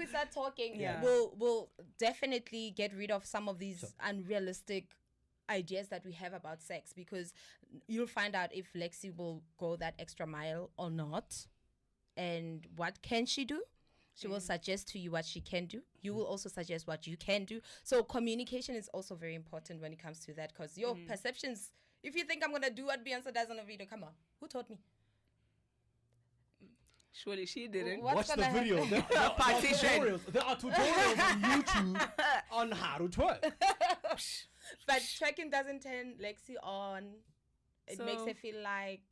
start talking, we'll definitely get rid of some of these unrealistic ideas that we have about sex, because you'll find out if Lexi will go that extra mile or not, and what can she do. She will suggest to you what she can do. You will also suggest what you can do. So communication is also very important when it comes to that, because your perceptions, if you think I'm going to do what Beyonce does on a video, come on, who taught me? Surely she didn't. Watch the video. There are tutorials on YouTube on how to twerk. But twerking doesn't turn Lexi on. It makes her feel like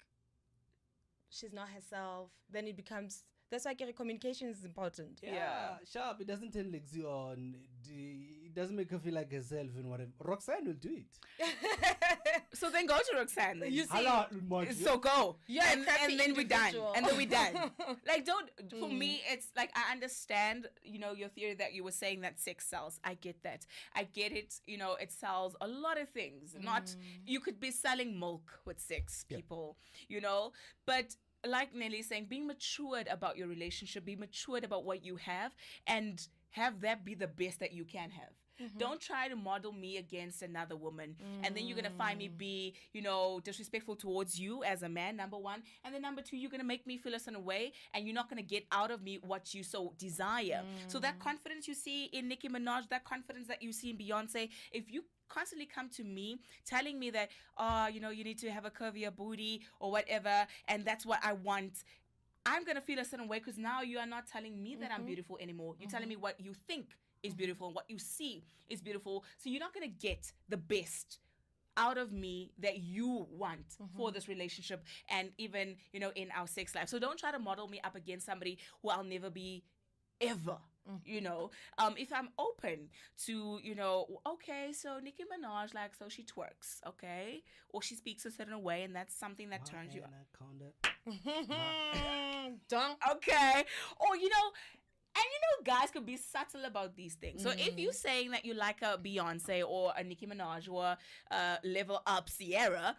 she's not herself. Then it becomes... That's why communication is important. Yeah, sharp. It doesn't turn Lexi on. It doesn't make her feel like herself and whatever. Roxanne will do it. So then go to Roxanne. Then. You see, so go. Yeah, and then we're done. And then we're done. Like, don't. For me, it's like, I understand, you know, your theory that you were saying that sex sells. I get that. I get it. You know, it sells a lot of things. Not, you could be selling milk with sex, people. You know, but. Like Nelly saying, being matured about your relationship, be matured about what you have, and have that be the best that you can have. Don't try to model me against another woman, and then you're going to find me be, you know, disrespectful towards you as a man, number one. And then number two, you're going to make me feel a certain way, and you're not going to get out of me what you so desire. So that confidence you see in Nicki Minaj, that confidence that you see in Beyonce, if you constantly come to me telling me that, you know, you need to have a curvier booty or whatever, and that's what I want, I'm going to feel a certain way, because now you are not telling me that I'm beautiful anymore. You're telling me what you think is beautiful and what you see is beautiful. So you're not going to get the best out of me that you want for this relationship, and even, you know, in our sex life. So don't try to model me up against somebody who I'll never be ever. You know, if I'm open to, you know, okay, so Nicki Minaj, like, so she twerks, okay, or she speaks a certain way, and that's something that turns you on. Don't. Okay, or, you know, and, you know, guys could be subtle about these things. So if you're saying that you like a Beyonce or a Nicki Minaj or a Level Up Sierra,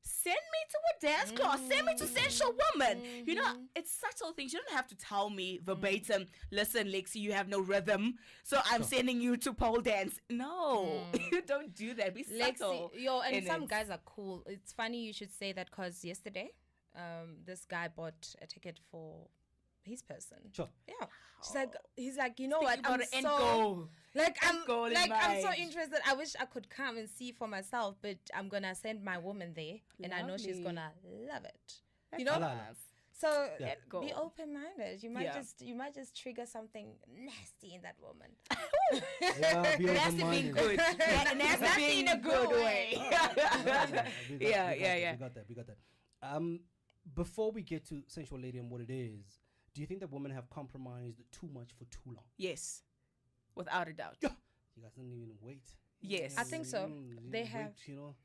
send me to a dance class. Send me to Sensual Woman. You know, it's subtle things. You don't have to tell me verbatim, listen, Lexi, you have no rhythm, so I'm sending you to pole dance. No, you don't do that. Be subtle. Lexi, and some guys are cool. It's funny you should say that because yesterday, this guy bought a ticket for his person. Sure. Yeah. He's like, you know what? I'm so interested. I wish I could come and see for myself, but I'm gonna send my woman there, and I know she's gonna love it. You know. So be open-minded. You might just trigger something nasty in that woman. Nasty being good. Nasty in a good way. We got that. Before we get to Sensual Lady and what it is, do you think that women have compromised too much for too long? Yes, without a doubt. You guys didn't even wait. Yes, I think so. They have. You know.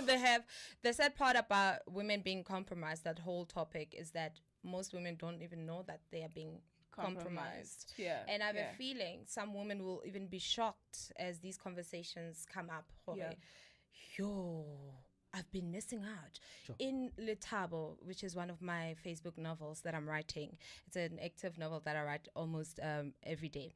They have. The sad part about women being compromised, that whole topic, is that most women don't even know that they are being compromised. Yeah. And I have a feeling some women will even be shocked as these conversations come up. I've been missing out. Sure. In Letabo, which is one of my Facebook novels that I'm writing. It's an active novel that I write almost every day.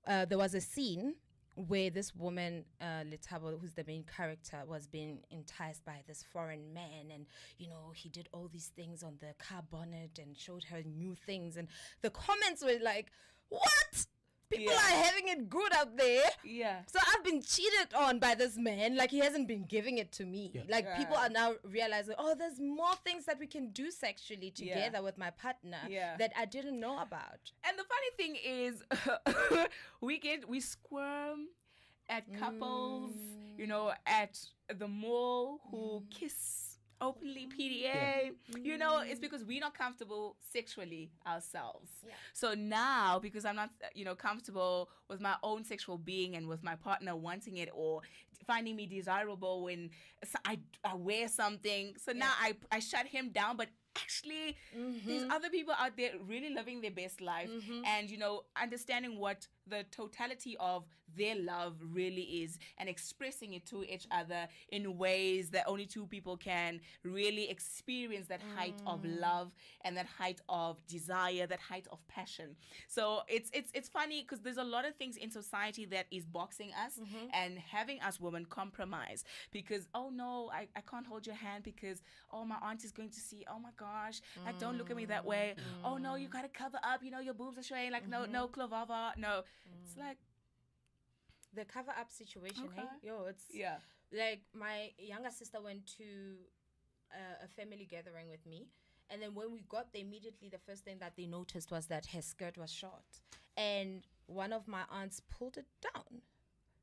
There was a scene where this woman, Letabo, who's the main character, was being enticed by this foreign man. And, you know, he did all these things on the car bonnet and showed her new things. And the comments were like, what? People are having it good out there. Yeah. So I've been cheated on by this man. Like, he hasn't been giving it to me. Yeah. Like, people are now realizing, there's more things that we can do sexually together with my partner that I didn't know about. And the funny thing is, we squirm at couples, you know, at the mall who kiss openly PDA, you know, it's because we're not comfortable sexually ourselves. So now, because I'm not, you know, comfortable with my own sexual being and with my partner wanting it or finding me desirable when I wear something, so now I shut him down. But actually, there's other people out there really living their best life and, you know, understanding what the totality of their love really is and expressing it to each other in ways that only two people can really experience that height of love and that height of desire, that height of passion. So it's funny because there's a lot of things in society that is boxing us and having us women compromise because, oh no, I can't hold your hand because, oh, my aunt is going to see, oh my gosh, like, don't look at me that way. Oh no, you gotta cover up, you know, your boobs are showing, like, no clavava, no. It's like the cover up situation. Okay. Hey, it's like my younger sister went to a family gathering with me, and then when we got there, immediately the first thing that they noticed was that her skirt was short, and one of my aunts pulled it down.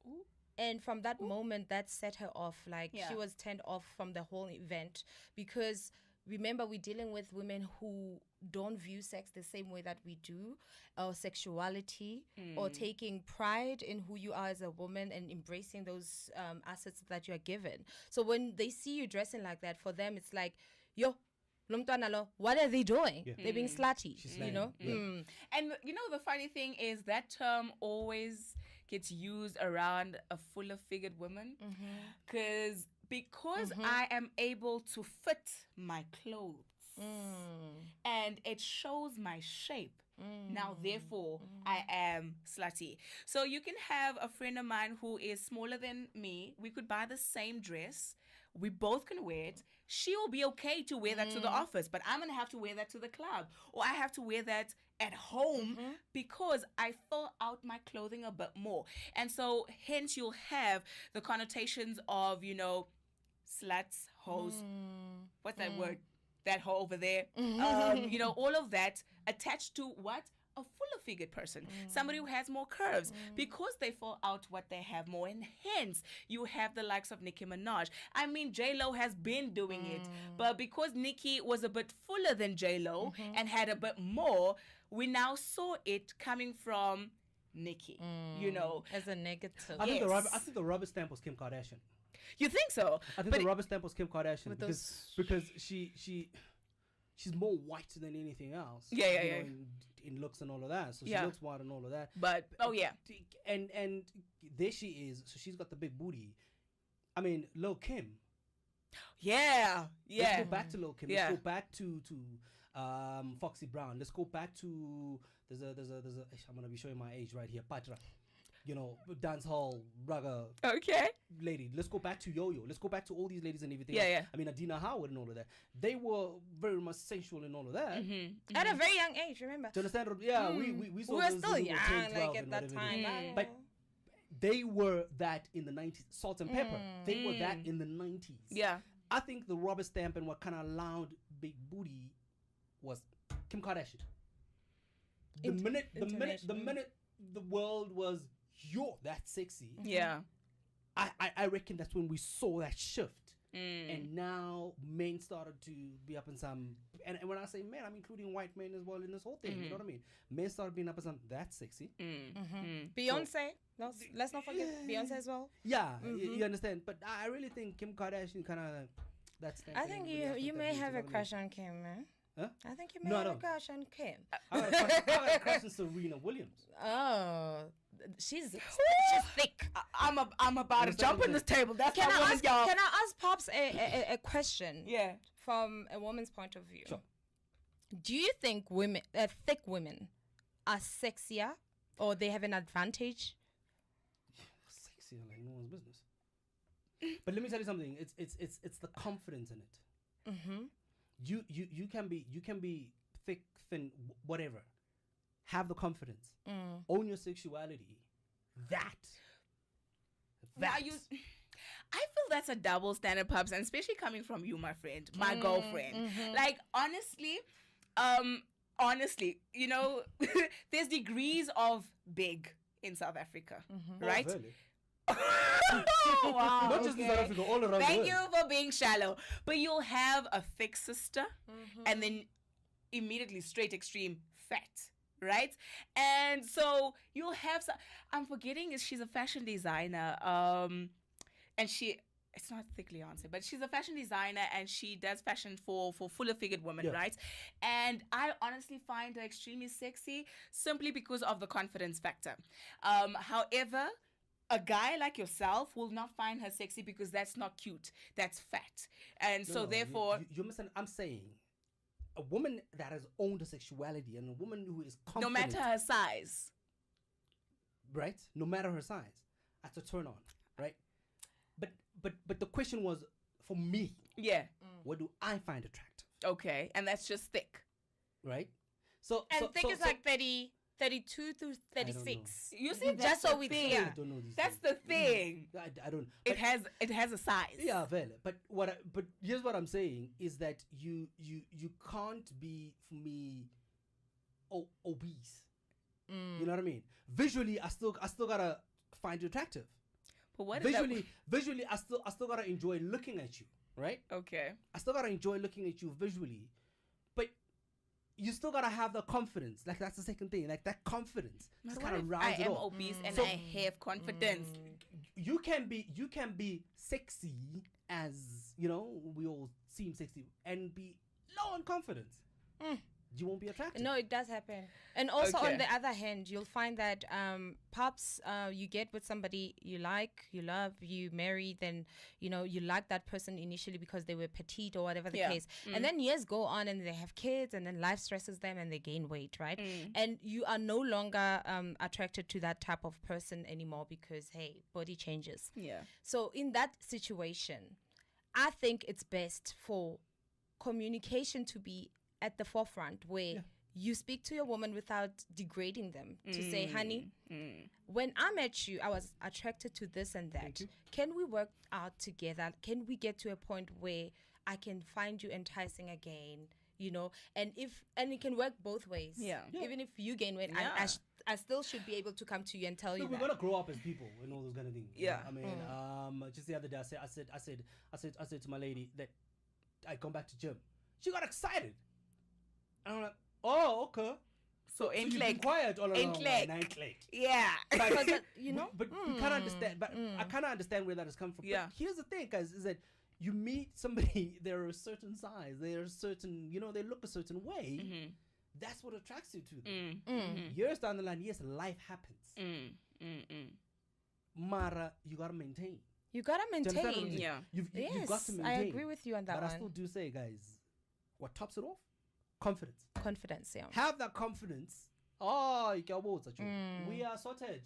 Ooh. And from that moment, that set her off. Like, she was turned off from the whole event because, remember, we're dealing with women who don't view sex the same way that we do, or sexuality, or taking pride in who you are as a woman and embracing those assets that you're given. So when they see you dressing like that, for them, it's like, what are they doing? They're being slutty, you know? And, you know, the funny thing is that term always gets used around a fuller-figured woman because I am able to fit my clothes and it shows my shape. Now, therefore, I am slutty. So you can have a friend of mine who is smaller than me. We could buy the same dress. We both can wear it. She will be okay to wear that to the office, but I'm going to have to wear that to the club, or I have to wear that at home because I fill out my clothing a bit more. And so hence you'll have the connotations of, you know, sluts, hoes, what's that word? That hoe over there. You know, all of that attached to what? A fuller figured person, somebody who has more curves, because they fill out what they have more, and hence you have the likes of Nicki Minaj. I mean, J-Lo has been doing it, but because Nicki was a bit fuller than J-Lo and had a bit more, we now saw it coming from Nicki, you know, as a negative. I think the rubber stamp was Kim Kardashian. You think so? I think the rubber stamp was Kim Kardashian because she she's more white than anything else. Yeah, yeah, you yeah. know, in looks and all of that. So she Yeah. looks white and all of that. But And there she is. So she's got the big booty. I mean, Lil Kim. yeah, Let's yeah. go back to Lil Kim. Yeah. Let's go back to Foxy Brown. Let's go back to there's a I'm gonna be showing my age right here. Patra, you know, dance hall ragga Okay. lady. Let's go back to Yo-Yo. Let's go back to all these ladies and everything. Yeah, else. yeah. I mean, Adina Howard and all of that. They were very much sensual and all of that. Mm-hmm. At a very young age, remember? Do you understand? Yeah, we saw We were those still little young, 10, 12 like at and that whatever time. it is. Mm. But they were that in the 90s. Salt and Pepper. They were that in the 90s. Yeah. I think the rubber stamp and what kind of allowed big booty was Kim Kardashian. The minute the world was, yo, that's sexy. Yeah. I reckon that's when we saw that shift. And now men started to be up in some, and when I say men, I'm including white men as well in this whole thing. You know what I mean? Men started being up in some, that's sexy. Beyonce. No, let's not forget Beyonce as well. Yeah, you understand. But I really think Kim Kardashian kind of, that's. I think you may have a crush on Kim, man. Huh? I think you may have a crush on Kim. I got a crush on Serena Williams. Oh, she's thick. I'm about to jump on this table. That's Can my I woman, ask? y'all. Can I ask Pops a question? Yeah. From a woman's point of view. Sure. Do you think thick women, are sexier, or they have an advantage? Sexy like no one's business. But let me tell you something. It's the confidence in it. Mm-hmm. You can be thick, thin, whatever. Have the confidence. Own your sexuality. Now I feel that's a double standard, Pops, and especially coming from you, my friend, my girlfriend. Like honestly, you know, there's degrees of big in South Africa, right? Oh, really? Wow, Not just in South Africa, all around the Thank world. you for being shallow. But you'll have a thick sister and then immediately straight extreme fat, right? And so you'll have some, I'm forgetting is she's a fashion designer. And it's not thickly answered, but she's a fashion designer and she does fashion for fuller figured women, right? And I honestly find her extremely sexy simply because of the confidence factor. However, a guy like yourself will not find her sexy because that's not cute. That's fat. And so therefore... You understand? I'm saying a woman that has owned her sexuality and a woman who is confident... No matter her size. Right? No matter her size. That's a turn on, right? But the question was, for me... Yeah. What do I find attractive? Okay. And that's just thick. Right? Thick is like 32 to 36. You see, just so we thing. clear. I don't know these That's things. the thing. I don't... It has a size. Yeah, well, but here's what I'm saying is that you can't be, for me, obese. You know what I mean? Visually, I still gotta find you attractive. But what Visually, I still gotta enjoy looking at you, right? Okay. I still gotta enjoy looking at you visually, but you still gotta have the confidence. Like that's the second thing. Like that confidence just kind of rounds I it am off. obese and So- I have confidence. You can be sexy as, you know, we all seem sexy, and be low on confidence. You won't be attractive. No, it does happen. And also Okay. on the other hand, you'll find that Pops, you get with somebody you like, you love, you marry, then, you know, you like that person initially because they were petite or whatever the case. And then years go on and they have kids and then life stresses them and they gain weight, right? And you are no longer attracted to that type of person anymore because, hey, body changes. Yeah. So in that situation, I think it's best for communication to be at the forefront where you speak to your woman without degrading them to say, honey, when I met you, I was attracted to this and that. Can we work out together? Can we get to a point where I can find you enticing again? You know, and it can work both ways. Yeah. Even if you gain weight, I still should be able to come to you and tell you Look, that. we're gonna grow up as people and all those kind of things. Yeah. I mean, just the other day, I said to my lady that I come back to gym. She got excited. And I'm like, oh, okay. So you've been quiet all along. Yeah. But you know, But you kind of understand. But I kind of understand where that has come from. Yeah. But here's the thing, guys, is that you meet somebody, they're a certain size, they're a certain, they look a certain way. Mm-hmm. That's what attracts you to them. Years down the line, yes, life happens. Mara, you gotta maintain. You gotta maintain. Yeah. You've got to maintain. I agree with you on that but one. I still do say, guys, what tops it off? Confidence. Confidence, yeah. Have that confidence. Oh, we are sorted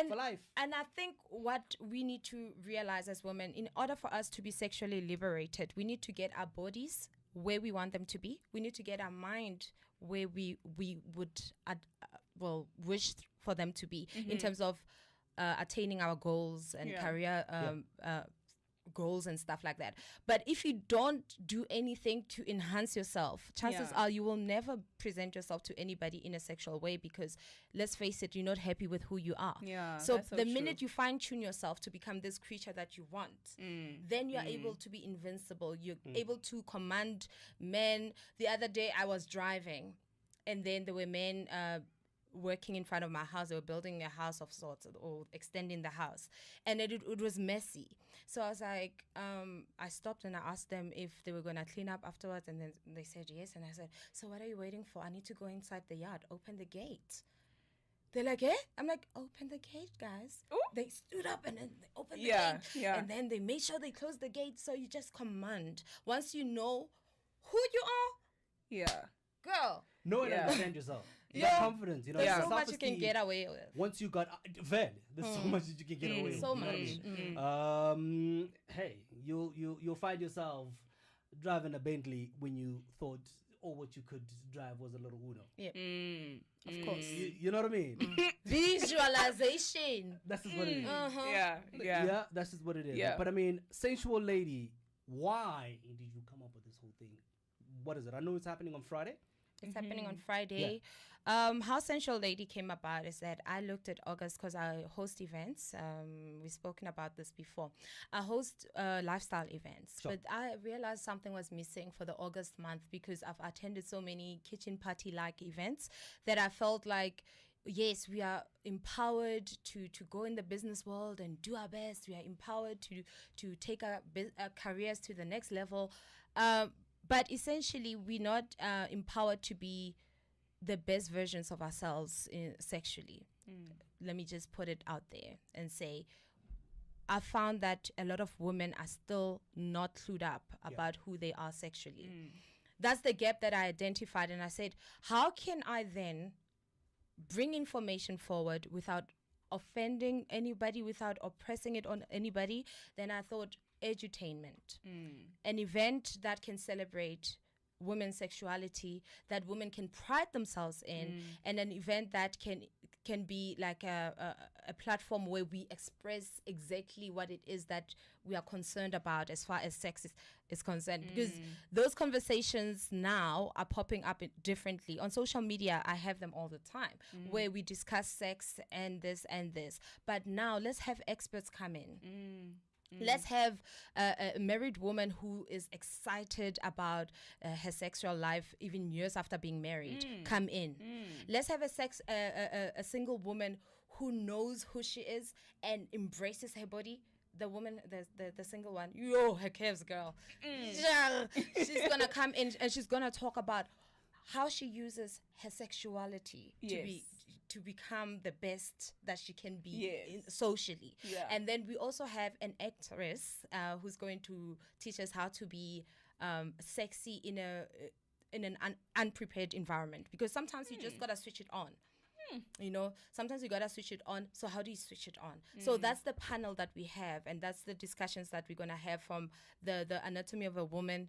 for life. And I think what we need to realize as women, in order for us to be sexually liberated, we need to get our bodies where we want them to be. We need to get our mind where we would wish for them to be in terms of attaining our goals and career goals and stuff like that. But if you don't do anything to enhance yourself, chances are you will never present yourself to anybody in a sexual way, because let's face it, you're not happy with who you are. So the minute you fine tune yourself to become this creature that you want, then you're able to be invincible. You're able to command men. The other day I was driving, and then there were men working in front of my house. They were building a house of sorts, or extending the house, and it was messy. So I was like, I stopped and I asked them if they were going to clean up afterwards, and then they said yes. And I said, so what are you waiting for? I need to go inside the yard. Open the gate. They're like, eh? I'm like, open the gate, guys. Ooh. They stood up and then they opened the gate. And then they made sure they closed the gate. So you just command. Once you know who you are, girl, know and understand yourself. Confidence, there's so much you can get away with. Once you got there's so much that you can get away with. So much. Hey, you'll find yourself driving a Bentley when you thought all what you could drive was a little Uno. Of course. You know what I mean? Visualization. That's just what it is. Yeah, that's just what it is. Yeah. But I mean, sensual lady, why did you come up with this whole thing? What is it? I know it's happening on Friday. It's happening on Friday. How Sensual Lady came about is that I looked at August because I host events. We've spoken about this before. I host lifestyle events. Sure. But I realized something was missing for the August month, because I've attended so many kitchen party-like events that I felt like, yes, we are empowered to go in the business world and do our best. We are empowered to take our careers to the next level. But essentially, we're not empowered to be the best versions of ourselves sexually. Let me just put it out there and say, I found that a lot of women are still not clued up about who they are sexually. That's the gap that I identified. And I said, how can I then bring information forward without offending anybody, without oppressing it on anybody? Then I thought, edutainment, an event that can celebrate women's sexuality, that women can pride themselves in, and an event that can be like a platform where we express exactly what it is that we are concerned about as far as sex is concerned. Because those conversations now are popping up differently. On social media, I have them all the time, where we discuss sex and this and this. But now let's have experts come in. Let's have a married woman who is excited about her sexual life even years after being married come in. Let's have a single woman who knows who she is and embraces her body. The woman, the single one, her caves, girl. She's gonna come in and she's gonna talk about how she uses her sexuality to become the best that she can be socially. And then we also have an actress who's going to teach us how to be sexy in an unprepared environment, because sometimes you just gotta switch it on. Sometimes you gotta switch it on. So how do you switch it on? So that's the panel that we have, and that's the discussions that we're gonna have, from the anatomy of a woman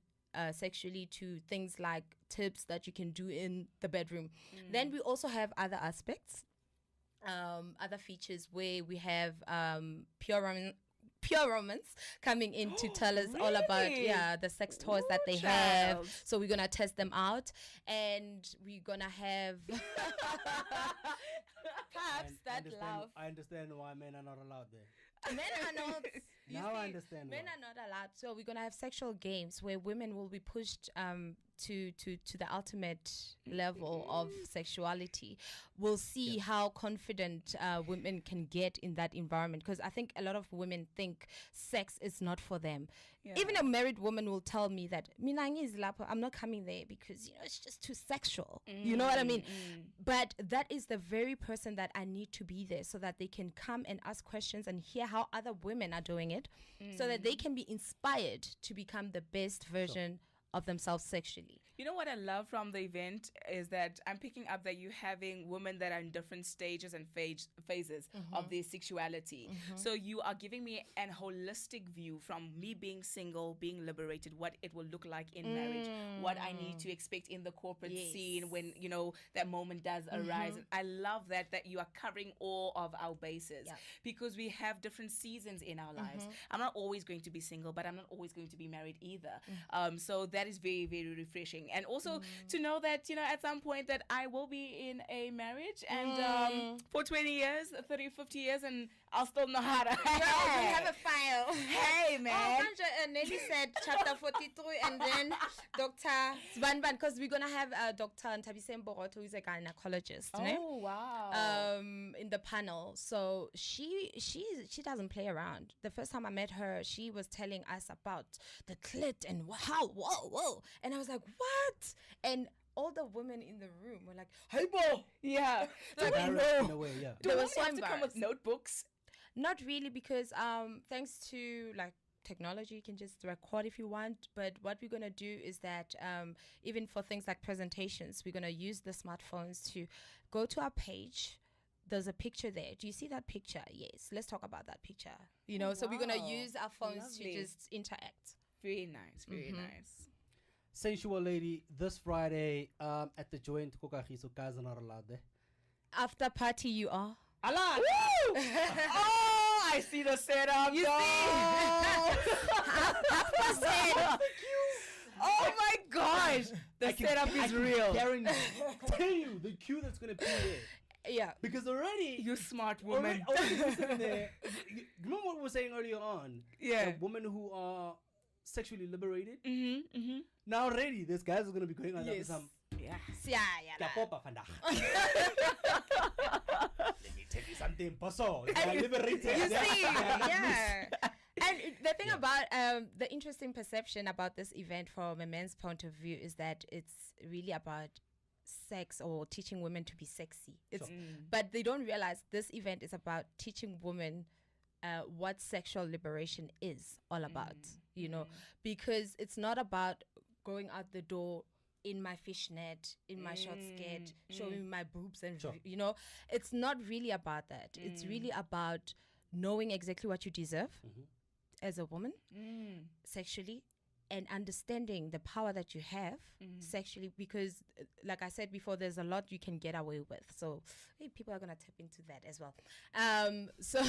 sexually to things like tips that you can do in the bedroom. Then we also have other aspects, other features, where we have pure romance coming in to tell us all about the sex toys that they have. So we're gonna test them out, and we're gonna have perhaps that love. I understand why men are not allowed there. Men are not. Now I understand. Men why. are not allowed. So we're gonna have sexual games where women will be pushed to the ultimate level of sexuality. We'll see how confident women can get in that environment, because I think a lot of women think sex is not for them. Even a married woman will tell me that I'm not coming there because it's just too sexual. You know what I mean? But that is the very person that I need to be there, so that they can come and ask questions and hear how other women are doing it, so that they can be inspired to become the best version of themselves sexually. You know what I love from the event is that I'm picking up that you're having women that are in different stages and phases of their sexuality. So you are giving me an holistic view from me being single, being liberated, what it will look like in marriage, what I need to expect in the corporate scene when, that moment does arise. And I love that you are covering all of our bases because we have different seasons in our lives. I'm not always going to be single, but I'm not always going to be married either. So that is very, very refreshing. And also to know that, at some point that I will be in a marriage and for 20 years, 30, 50 years, and I'll still know how to We have a file. Hey, man. Nelly said chapter 43, and then Dr. Svanban, because we're going to have Dr. Ntabise Mboroto, who is a gynecologist. Oh, wow. In the panel. So she doesn't play around. The first time I met her, she was telling us about the clit and whoa. And I was like, what? And all the women in the room were like, hey, bo. Yeah. Like, in a way, yeah. Do They were women so have to come with embarrassed. notebooks? Not really, because thanks to technology, you can just record if you want. But what we're going to do is that even for things like presentations, we're going to use the smartphones to go to our page. There's a picture there. Do you see that picture? Yes. Let's talk about that picture. So we're going to use our phones Lovely. to just interact. Very nice. Very nice. Sensual lady, this Friday at the Joint Kokahiso, guys are not allowed there. After party, you are. Allah! Oh, I see the setup. You Oh my gosh. The setup is real. Tell you the queue that's going to be there. Yeah. Because already... You smart woman. Already sitting there. You remember what we were saying earlier on? Yeah. The women who are sexually liberated. Mm-hmm. Now already, these guys are going to be going on Yes. with some... Yeah. Let me tell you something, Paso. Liberated. You see, yeah. And the thing about the interesting perception about this event from a man's point of view is that it's really about sex or teaching women to be sexy. But they don't realize this event is about teaching women what sexual liberation is all about, because it's not about going out the door in my fishnet, in my short skirt, showing my boobs and it's not really about that. It's really about knowing exactly what you deserve as a woman sexually, and understanding the power that you have sexually, because like I said before, there's a lot you can get away with. So people are gonna tap into that as well. So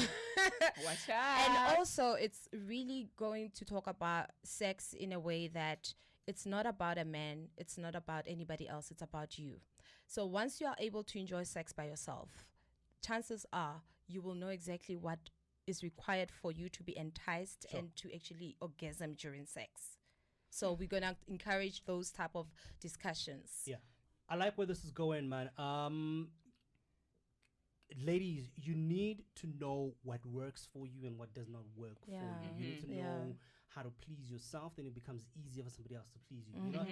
Watch out. and also it's really going to talk about sex in a way that it's not about a man, it's not about anybody else, it's about you. So once you are able to enjoy sex by yourself, chances are you will know exactly what is required for you to be enticed and to actually orgasm during sex. So we're going to encourage those type of discussions. Yeah. I like where this is going, man. Ladies, you need to know what works for you and what does not work for you. You need to know how to please yourself, then it becomes easier for somebody else to please you. You know,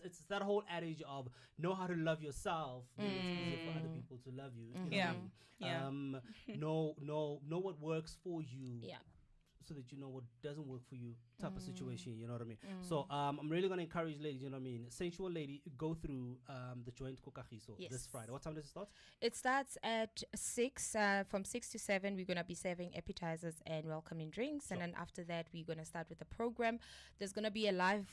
it's that whole adage of know how to love yourself, then it's easier for other people to love you. You know what I mean? Know what works for you. Yeah. So that you know what doesn't work for you, type of situation, you know what I mean? So I'm really going to encourage ladies, you know what I mean? Sensual lady, go through the Joint Kokahiso this Friday. What time does it start? It starts at 6. From 6 to 7, we're going to be serving appetizers and welcoming drinks. And then after that, we're going to start with the program. There's going to be a live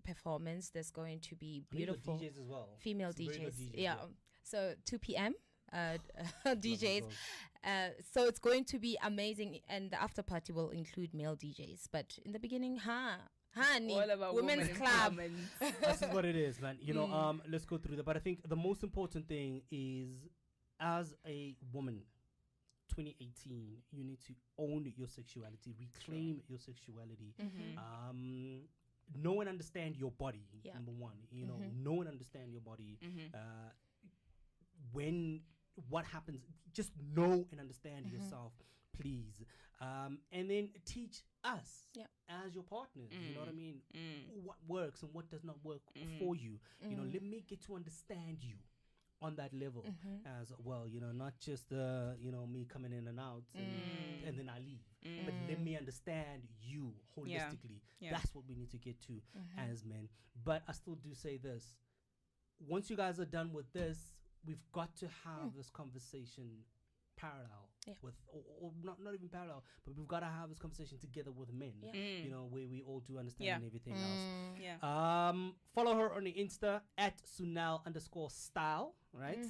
performance. There's going to be beautiful DJs as well. female Some very good DJs. DJs, Yeah. So 2 p.m. DJs. So it's going to be amazing, and the after party will include male DJs. But in the beginning, honey, All about women's women club. empowerment. This is what it is, man. You know, let's go through that. But I think the most important thing is, as a woman, 2018, you need to own your sexuality, reclaim your sexuality. Know and understand your body. Yeah. Number one, know and understand your body. When what happens, just know and understand yourself, please. And then teach us as your partners. You know what I mean? What works and what does not work for you. You know, let me get to understand you on that level as well. You know, not just me coming in and out and then I leave. But let me understand you holistically. That's what we need to get to as men. But I still do say this: once you guys are done with this, we've got to have this conversation parallel with, or not even parallel, but we've got to have this conversation together with men. You know, where we all do understand and everything else. Follow her on the Insta at Sunal_style, right?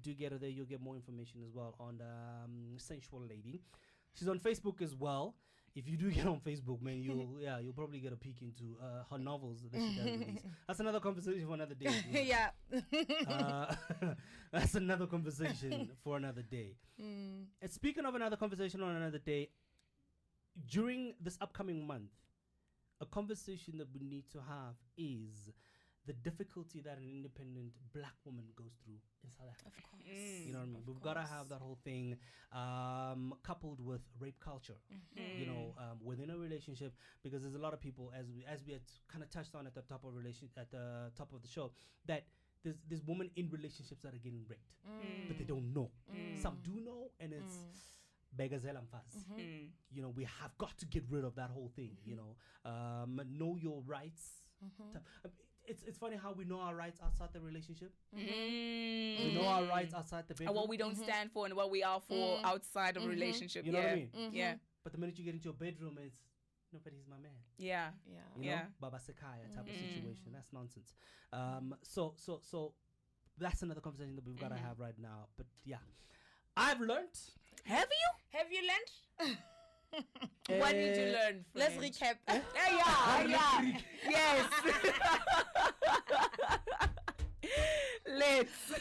Do get her there. You'll get more information as well on the Sensual Lady. She's on Facebook as well. If you do get on Facebook, man, you'll probably get a peek into her novels that she does release. That's another conversation for another day. That's another conversation for another day. And speaking of another conversation on another day, during this upcoming month, a conversation that we need to have is the difficulty that an independent black woman goes through in South Africa. Of course. You know what I mean? We've got to have that whole thing coupled with rape culture, you know, within a relationship, because there's a lot of people, as we had kind of touched on at the top of the show, that there's women in relationships that are getting raped, but they don't know. Some do know, and it's beggars hell and fuzz. You know, we have got to get rid of that whole thing. You know your rights. It's funny how we know our rights outside the relationship. We know our rights outside the bedroom. And what we don't stand for and what we are for outside of a relationship. You know what I mean? Yeah. But the minute you get into your bedroom, it's nobody's my man. Yeah. You know? Baba Sekaya type of situation. That's nonsense. So that's another conversation that we've got to have right now. But yeah, I've learned. Have you learned? What did you learn? Let's recap. Yes. Let's.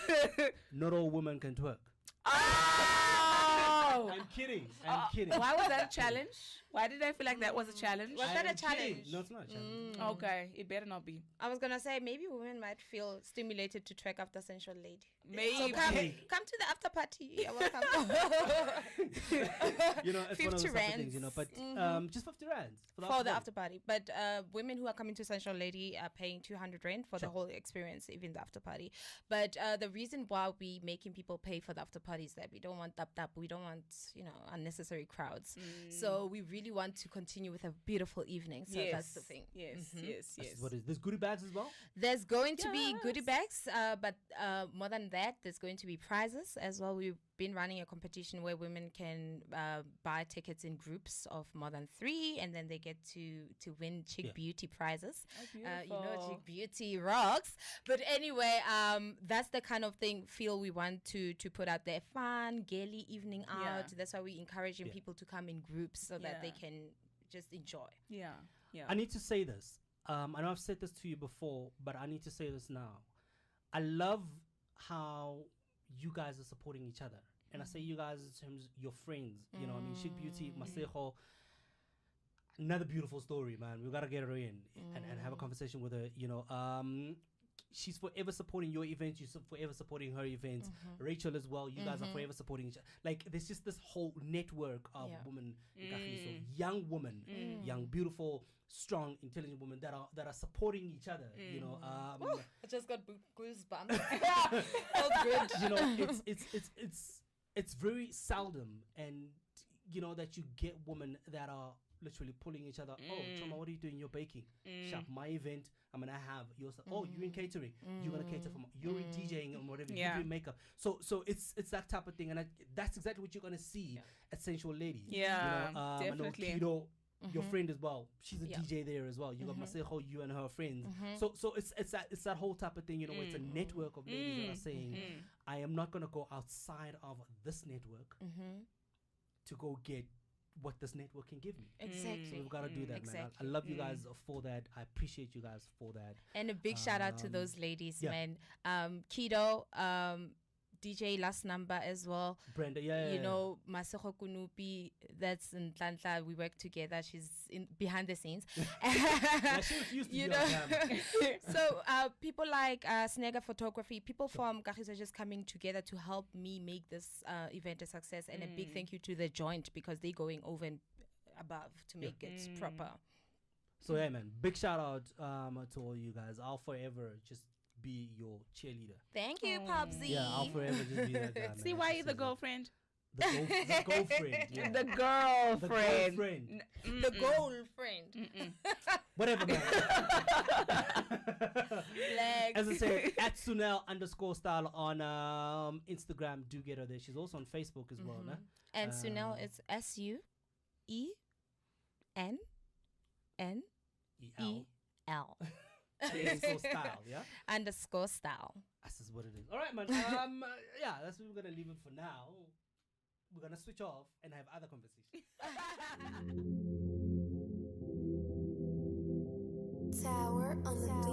Not all women can twerk. Oh! I'm kidding. Why was that a challenge? Why did I feel like that was a challenge? Was that a challenge? No, it's not a challenge. Okay, it better not be. I was gonna say maybe women might feel stimulated to twerk after Sensual Lady. Maybe. So come to the after party. You're welcome. You know, it's 50 one of those type of rands. things, you know, but just 50 rands for the after party. But women who are coming to Sensual Lady are paying 200 rand for the whole experience, even the after party. But the reason why we making people pay for the after party is that we don't want tap. We don't want, unnecessary crowds. So we really want to continue with a beautiful evening. So that's the thing. Yes. What is there's goodie bags as well? There's going to be goodie bags, but more than that, there's going to be prizes as well. We've been running a competition where women can buy tickets in groups of more than 3, and then they get to win Chick Beauty prizes. Chick Beauty rocks. But anyway, that's the kind of feel we want to put out there. Fun, girly evening out. That's why we're encouraging people to come in groups so that they can just enjoy. Yeah. I need to say this. I know I've said this to you before, but I need to say this now. I love how you guys are supporting each other. And I say you guys in terms of your friends. You know, I mean, Chick Beauty, Masejo, another beautiful story, man. We got to get her in and have a conversation with her. You know, she's forever supporting your events. You're forever supporting her events. Rachel as well. You guys are forever supporting each other. Like, there's just this whole network of women, young women, young, beautiful, strong, intelligent women that are supporting each other. You know, I just got goosebumps. Oh, good. You know, it's very seldom, and that you get women that are literally pulling each other. Oh, Choma, what are you doing? You're baking. Sharp, my event, I'm gonna have your stuff. Oh, you're in catering. You're gonna cater for you're in DJing and whatever. You're doing makeup. So it's that type of thing, and that's exactly what you're gonna see at Sensual Lady. Yeah, definitely. I know Kido, your friend as well. She's a DJ there as well. You got Masejo, you and her friends. So it's that whole type of thing. It's a network of ladies that are saying, I am not gonna go outside of this network to go get what this network can give me. Exactly. So we've got to do that, man. I love you guys for that. I appreciate you guys for that. And a big shout out to those ladies, man. Kido, DJ Last Number as well. Brenda, You know, Masego Kunupi, that's in Tlantla. We work together. She's behind the scenes. She refused to you be on know. camera. So people like Snagger Photography, people from Kagiso are just coming together to help me make this event a success. And a big thank you to the Joint, because they're going over and above to make it proper. So yeah, man, big shout out to all you guys. I'll forever just be your cheerleader. Thank you, Popsy. Yeah, I'll forever just be that guy. Man. See why you're the girlfriend? The girlfriend. Yeah. The girlfriend. The girlfriend. The goal friend. Whatever, man. Legs. As I say, at Sunel_style on Instagram. Do get her there. She's also on Facebook as well, man. And Sunel, it's SUNNEL. Underscore style, yeah? Underscore style. This is what it is. All right, man. Yeah, that's what we're going to leave it for now. We're going to switch off and have other conversations. Tower on the beat.